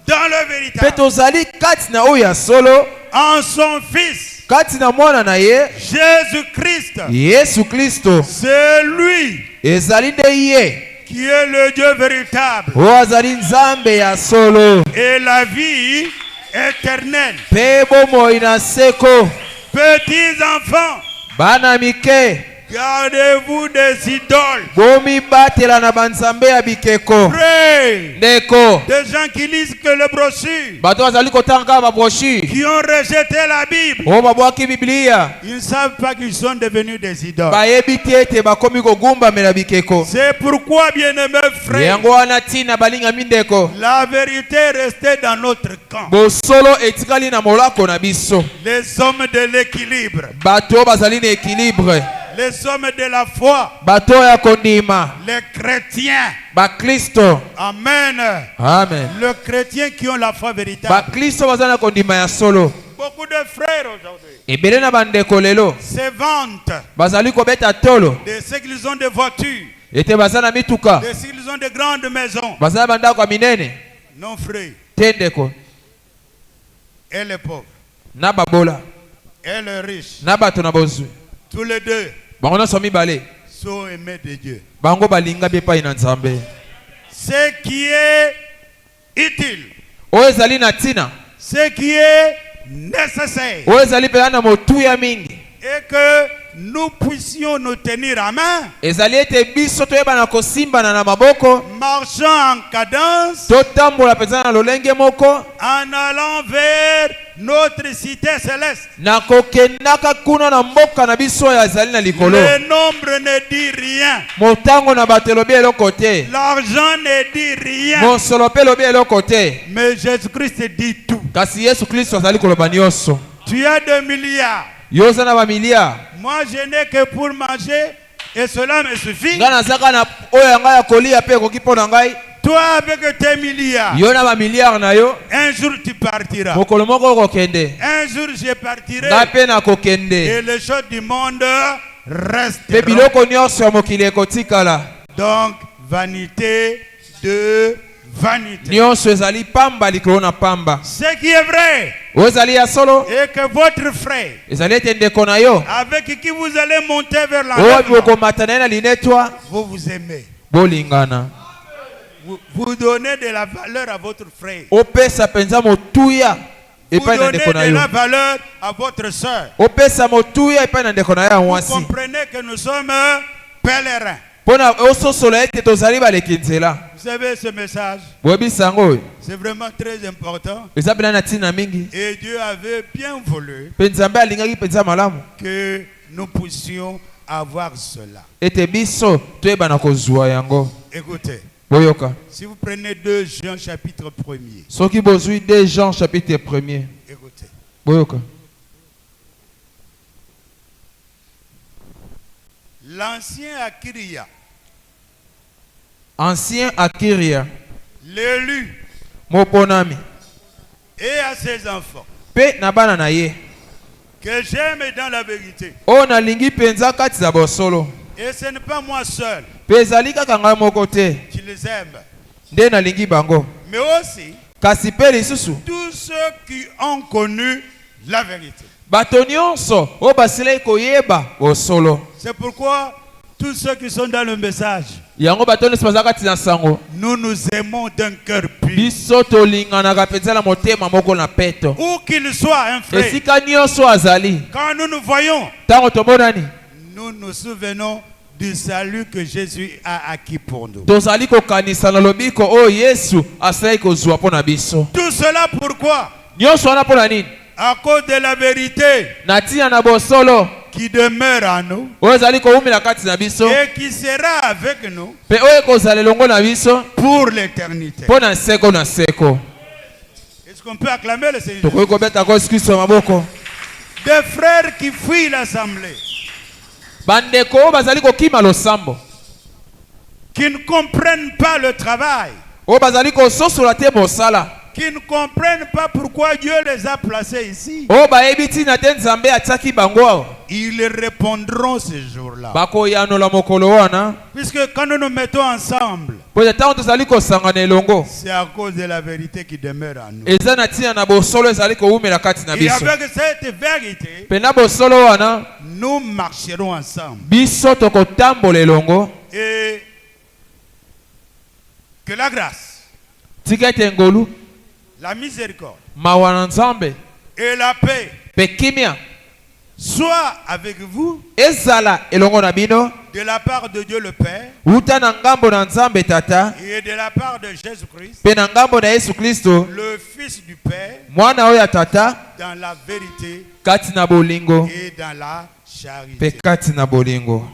dans le pe véritable. tozali kati na oyo ya solo En son Fils, kati na mwana na ye Jésus-Christ. Yesu Kristo. C'est lui Ezali nde ye qui est le Dieu véritable oyo azali Nzambe ya solo et la vie éternelle. pe bomoi na seko. Petits enfants, Bana mike Gardez-vous des idoles. bomibatela na banzambe ya bikeko. Pray. Ndeko Des gens qui lisent que le brochure, bato bazali kotanga babroshire qui ont rejeté la Bible, oyo babwaki biblia ils ne savent pas qu'ils sont devenus des idoles. bayebi te ete bakomi kogumbamela bikeko. C'est pourquoi, bien-aimés frères, yango wana ntina balingami ndeko la vérité est restée dans notre camp. bosolo etikali na molako na biso. Les hommes de l'équilibre, bato oyo bazali na équilibre, les hommes de la foi, bato oyo ya kondima, les chrétiens. bakristo. Amen. Amen. Les chrétiens qui ont la foi véritable. bakristo bazali na kondima ya solo. Beaucoup de frères aujourd'hui ebele na bandeko lelo se vantent bazali kobeta tolo de ce qu'ils ont de voitures, ete baza na mituka, de ce qu'ils ont de grandes maisons. baza na bandako ya minene. Non, frère. Te ndeko Et les pauvres, na babola et les riches, na bato na bozwi, tous les deux bango nyonso mibale sont aimés de Dieu. bango balingami epai na nzambe. Ce qui est utile, oyo ezali na ntina, ce qui est nécessaire, oyo ezali mpenza na motuya mingi, et que nous puissions nous tenir à main, ezali ete biso toyebana kosimbana na maboko, marchant en cadence, totambola mpenza na lolenge moko, en allant vers notre cité céleste. na kokendaka kuna na mboka na biso oyo ezali na likolo. Le nombre ne dit rien. motango na bato elobi eloko te, L'argent ne dit rien. mosolo mpe elobi eloko te, Mais Jésus-Christ dit tout. kasi yesu kristo azali koloba nyonso. Tu as 2 milliards. yo oza na bamiliard, Moi, je n'ai que pour manger et cela me suffit. ngai nazaka na oyo ya ngai ya kolia mpe ekoki mpo na ngai. Toi, avec tes milliards, yo na bamiliard na yo, un jour tu partiras. mokolo moko okokende, Un jour je partirai ngai mpe nakokende, et les choses du monde mpe resteront. biloko nyonso ya mokili ekotikala. Donc, vanité de vanité. nyonso ezali pamba likolo na pamba. Ce qui est vrai oyo ezali ya solo, est que votre frère, ezali ete ndeko na yo avec qui vous allez monter vers oyo l'enlèvement, bokomata na ye na linetwa, vous vous aimez. bolingana. Vous donnez de la valeur à votre frère. opesa mpenza motuya Vous epai na donnez ndeko na de yo, la valeur à votre soeur. opesa motuya epai na ndeko na yo ya Vous mwasi, comprenez que nous sommes pèlerins. mpo na ososola ete tozali baleki nzela. Vous savez ce message, boyebisa yango oyo c'est vraiment très important. eza mpena na ntina mingi, Et Dieu avait bien voulu mpe nzambe alingaki mpenza malamu que nous puissions avoir cela. ete biso toyebana kozwa yango. Écoutez, boyoka si vous prenez 2 Jean chapitre 1er, soki bozwi 2 Jean chapitre 1er, écoutez. boyoka L'ancien Akiria, ancien akiria l'élu, moponami et à ses enfants, mpe na bana na ye que j'aime dans la vérité. oyo nalingi mpenza kati za bosolo, Et ce n'est pas moi seul mpe ezali kaka ngai moko te qui les aime, nde nalingi bango, mais aussi kasi mpe lisusu tous ceux qui ont connu la vérité. bato nyonso oyo basilai koyeba bosolo. C'est pourquoi tous ceux qui sont dans le message, yango bato nyonso baza kati na sango, nous nous aimons d'un cœur pur. biso tolinganaka mpenza na motema moko na peto. Où qu'il soit, un frère, esika nyonso azali, quand nous nous voyons, ntango tomonani nous nous souvenons du salut que Jésus a acquis pour nous. tozali kokanisa na lobiko oyo yesu asilai kozwa mpo na biso. Tout cela pourquoi? nyonso wana mpo na nini? À cause de la vérité na ntina na bosolo qui demeure en nous oyo ezali kowumela kati na biso, et qui sera avec nous mpe oyo ekozala elongo na biso pour l'éternité. mpo na seko na seko. Est-ce qu'on peut acclamer le Seigneur? tokoki kobetaka yesu kristo maboko. Des frères qui fuient l'assemblée, bandeko oyo bazali kokima losambo, qui ne comprennent pas le travail, oyo bazali kososola te mosala, qui ne comprennent pas pourquoi Dieu les a placés ici, oyo bayebi ntina te nzambe atiaki bango awa, ils répondront ce jour-là. bakoyanola mokolo wana. Puisque quand nous nous mettons ensemble, po ete ntango tozali kosangana elongo, c'est à cause de la vérité qui demeure en nous. eza na ntina na bosolo ezali kowumela kati na Et biso, avec cette vérité, mpe na bosolo wana nous marcherons ensemble. biso tokotambola elongo. Et que la grâce, tika ete ngolu, la miséricorde mawa na nzambe et la paix mpe kimia soit avec vous ezala elongo na bino de la part de Dieu le Père uta na ngambo na Nzambe Tata et de la part de Jésus-Christ, pe na ngambo na Yesu Kristo le Fils du Père, mwana oyo ya Tata dans la vérité kati na bolingo et dans la pe charité. kati na bolingo.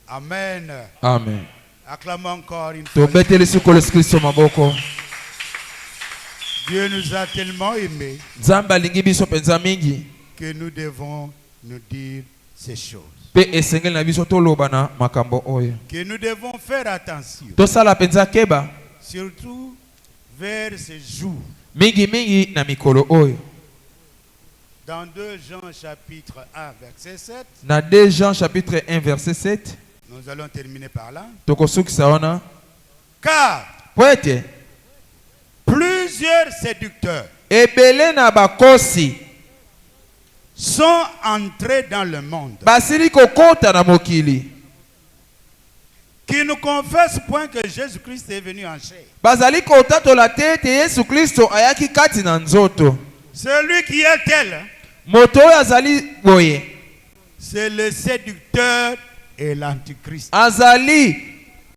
Amen. Amen. Acclamons encore une fois. Tobeteli siko Yesu Kristo maboko. Dieu nous a tellement aimés Nzambe alingi biso penza mingi que nous devons nous dire ces choses. pe esengeli na biso toloba na makambo oyo. Que nous devons faire attention, Tosala penza keba surtout vers ces jours. mingi na mikolo oyo. Dans 2 Jean chapitre 1 verset 7, Na 2 Jean chapitre 1 verset 7 nous allons terminer par là. tokosukisa wana Car po ete plusieurs séducteurs ebele na bakosi sont entrés dans le monde, basili kokota na mokili qui ne confessent point que Jésus-Christ est venu en chair. bazali kotatola te ete Yesu Kristo ayaki kati na nzoto. Celui qui est tel, Moto oyo azali boye c'est le séducteur et l'antichrist. azali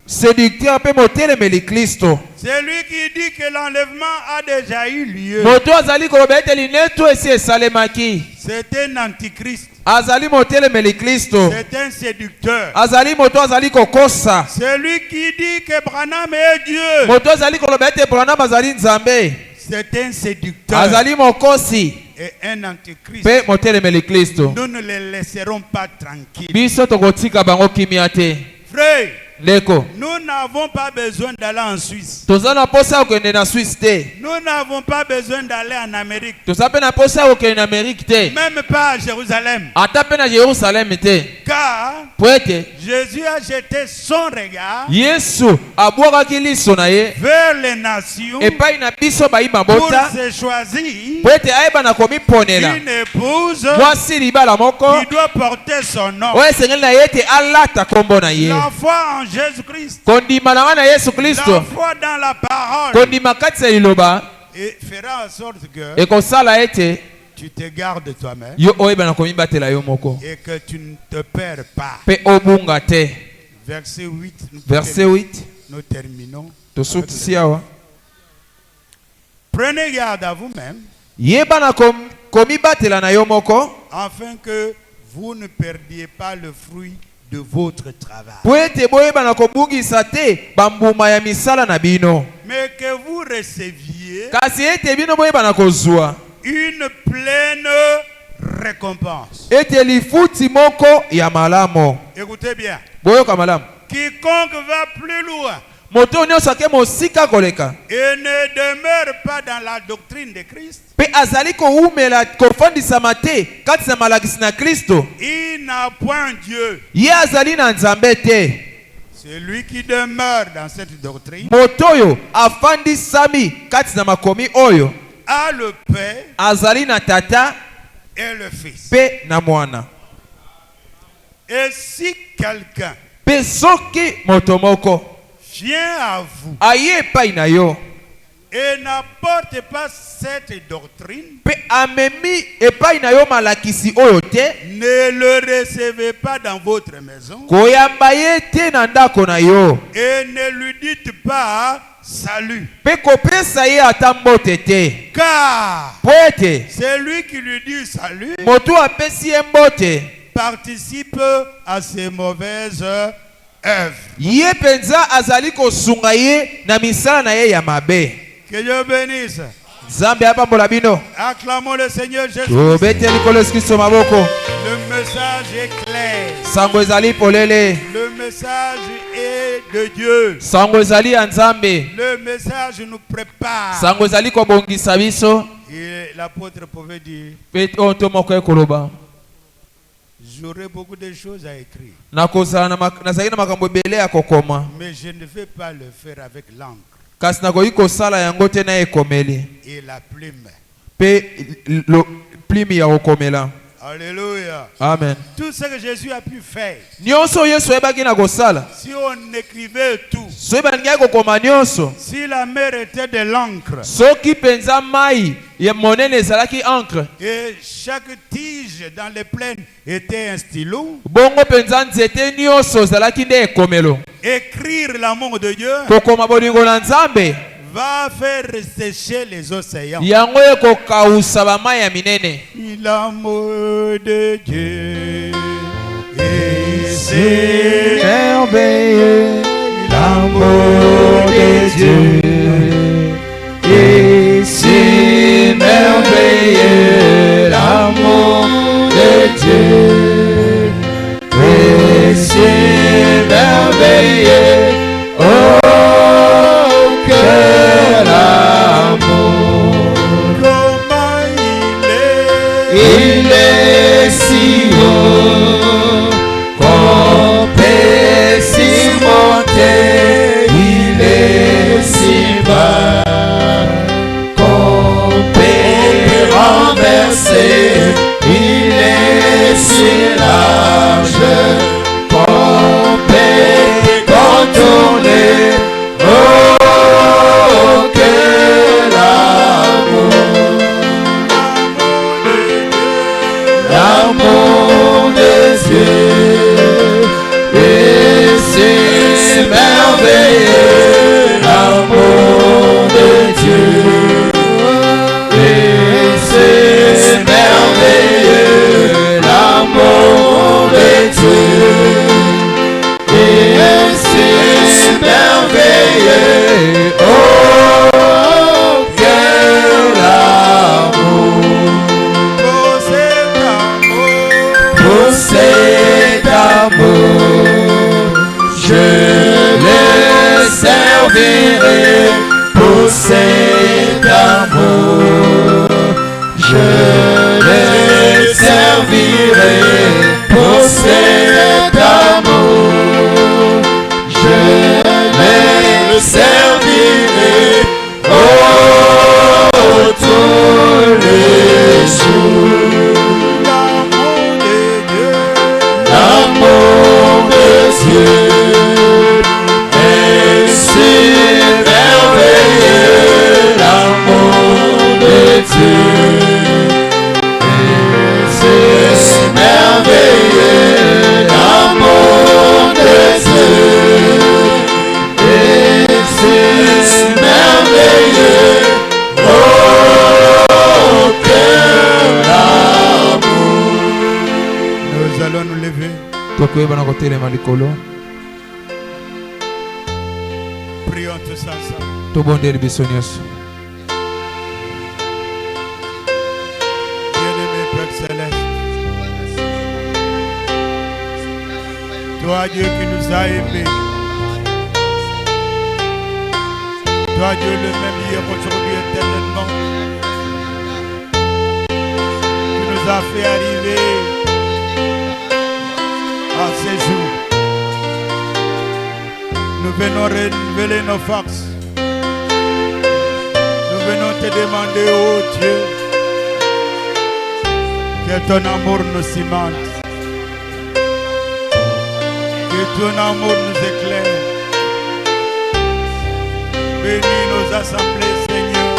séducteur pe motelemeli Kristo. Celui qui dit que l'enlèvement a déjà eu lieu, Moto azali koloba ete linetu esi esalemaki c'est un antichrist, azali motelemeli Kristo. c'est un séducteur. Azali moto azali kokosa. Celui qui dit que Branham est Dieu, Moto azali koloba ete Branham azali Nzambe c'est un séducteur azali mokosi et un antichrist. pe motelemeli Kristo. Nous ne les laisserons pas tranquilles. Biso tokotika bango kimia te. Frère, Leko nous n'avons pas besoin d'aller en Suisse. toza na posa ya kokende na Suisse te. Nous n'avons pas besoin d'aller en Amérique. Toza pe na posa ya kokende na Amerike te. Même pas à Jérusalem. Ata pe na Yerusalemu te. Car Po ete Jésus a jeté son regard Yesu abwakaki liso na ye vers les nations epai na biso bayima pour bota se choisir po ete ayeba na komiponela une épouse mwasi libala moko qui doit porter son nom. oyo esengeli na ye ete alata kombo na ye. La foi en Jésus-Christ, Kondima na wana Yesu la Kristo, foi dans la parole, kondima kati ya liloba et fera en sorte que ekosala ete tu te gardes toi-même yo oyeba na komibatela yo moko et que tu ne te perds pas. pe obunga te. Verset 8, Verset 8 nous terminons. tosutisi awa. Prenez garde à vous-même Yeba na komibatela na yo moko afin que vous ne perdiez pas le fruit de votre travail, po ete boyeba na kobungisa te bambuma ya misala na bino, mais que vous receviez kasi ete bino boyeba na kozwa une pleine récompense. ete lifuti moko ya malamo. Écoutez bien. Boyoka malamu. Quiconque va plus loin Moto nyonso ake mosika koleka et ne demeure pas dans la doctrine de Christ, pe azali koumela kofandisama te kati na malakisi na Kristo, il n'a point Dieu. ye azali na Nzambe te. Celui qui demeure dans cette doctrine Moto oyo afandisami kati na makomi oyo a le Père azali na Tata et le Fils. pe na Mwana. Et si quelqu'un Pe soki moto moko vient à vous aye epai na yo et n'apporte pas cette doctrine, pe amemi epai na yo malakisi oyo te, ne le recevez pas dans votre maison koyamba ye te na ndako na yo et ne lui dites pas salut. pe kopesa ye ata mbote te. Car Po ete celui qui lui dit salut moto apesi ye mbote participe à ses mauvaises œuvres. ye penza azali kosunga ye na misala na ye ya mabe. Que Dieu bénisse. Nzambe apambola bino. Acclamons le Seigneur Jésus. Tobeteli likolo Yesu Kristo maboko. Le message est clair. Sango ezali polele. Le message est de Dieu. Sango ezali ya Nzambe. Le message nous prépare. Sango ezali kobongisa biso. Et l'apôtre pouvait dire, Pe onto moko ekoloba. j'aurais beaucoup de choses à écrire, nazali na makambo ebele ya kokoma, mais je ne vais pas le faire avec l'encre kasi nakoki kosala yango te na ekomeli et la plume. pe plimi ya kokomela. Alléluia. Amen. Tout ce que Jésus a pu faire, Nyonso Yesu ayebaki na kosala, si on écrivait tout, soki balingaki kokoma nyonso, si la mer était de l'encre, soki penza mai ya monene ezalaki encre. Et chaque tige dans les plaines était un stylo. Bongo penza nzete nyonso ezalaki nde ekomelo. Écrire l'amour de Dieu Kokoma bolingo na Nzambe va faire sécher les océans. yango ekokausa bamai ya minene. L'amour de Dieu est si merveilleux, l'amour de Dieu est si merveilleux, l'amour de Dieu est si merveilleux, oh quel amour, comment il est si haut qu'on peut s'y monter, il est si bas qu'on peut renverser, il est si large qu'on peut contourner, oh quel amour, l'amour de Dieu est si merveilleux, l'amour de Dieu est si merveilleux, l'amour de Dieu est si merveilleux, oh quel amour, pour cet amour, je le servirai, pour cet amour, je le servirai, pour cet amour, je le servirai, oh tous les jours. L'amour de Dieu est si merveilleux, l'amour de Dieu est si merveilleux, l'amour de Dieu est si merveilleux, oh quel amour. Nous allons nous lever. Tokoyeba kotelema likolo. Prions tous ensemble. Tobondeli biso nyonso. Bien-aimé Père Céleste, toi Dieu qui nous a aimés, toi Dieu le même hier, aujourd'hui, éternellement, qui nous a fait arriver à ces jours. Nous venons renouveler nos forces. Nous venons te demander, oh Dieu, que ton amour nous cimente, que ton amour nous éclaire. Bénis nos assemblées, Seigneur.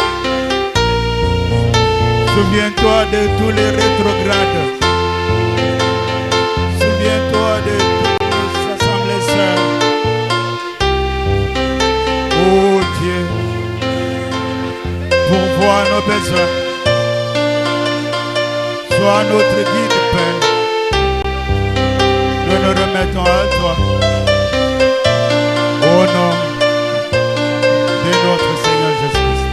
Souviens-toi de tous les rétrogrades. Souviens-toi de toutes nos assemblées sœurs. Oh Dieu, pourvois nos besoins. Sois notre guide, Père. Nous nous remettons à toi. Au nom de notre Seigneur Jésus-Christ.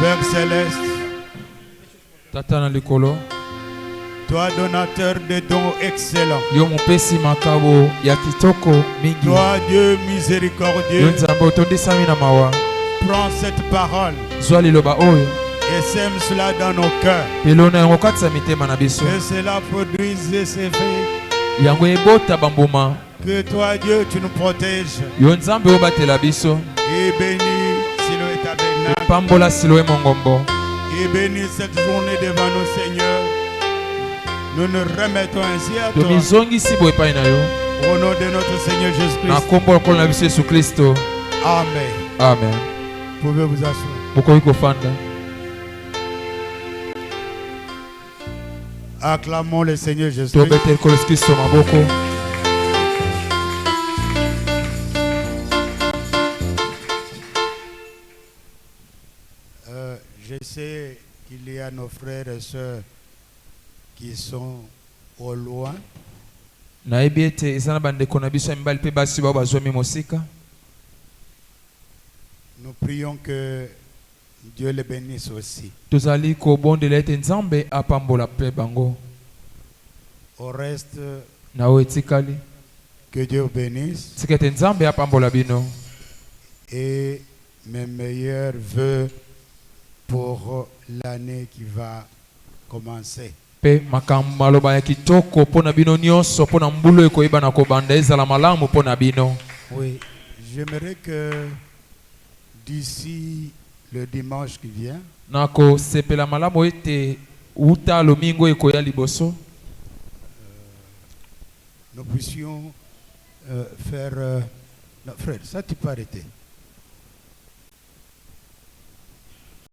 Père Céleste, Tata na likolo. toi donateur de dons excellents, Yo mopesi makabo ya kitoko mingi. toi Dieu Yo miséricordieux, Nzambe otondisami na mawa. prends cette parole Zwa liloba oyo. et sème cela dans nos cœurs. Pelona yango katisa mitema na biso. Que cela produise ses effets. Yango ebota bambuma. Que toi Dieu tu nous protèges Yo Nzambe obatela biso. et bénis Siloé Tabernacle. Pambola Siloé Mongombo. Et bénis cette journée devant nous, Seigneur. Nous nous remettons ainsi à toi. tomizongisi boye epai na yo Au nom de notre Seigneur na Jésus-Christ. nkombo lokolo na biso Yesu Kristo. Amen. Amen. Vous pouvez vous asseoir. Bokoki kofanda. Acclamons le Seigneur Jésus-Christ. Tobeteli nkolo Yesu Kristo maboko. Je sais qu'il y a nos frères et sœurs qui sont au loin. nayebi ete eza na bandeko na biso ya mibali mpe basi bao bazwami mosika. Nous prions que Dieu les bénisse aussi. Tozali kobondela ete nzambe apambola mpe bango. Au reste, na oyo etikali que Dieu vous bénisse tika ete nzambe apambola bino. et mes meilleurs vœux pour l'année qui va commencer. Mpe makambo maloba ya kitoko mpo na bino nyonso mpo na mbulu ekoyeba na kobanda ezala malamu mpo na bino. Oui, j'aimerais que d'ici le dimanche qui vient, nakosepela malamu ete uta lomingo ekoya liboso nous puissions faire... non, frère, ça tu peux arrêter.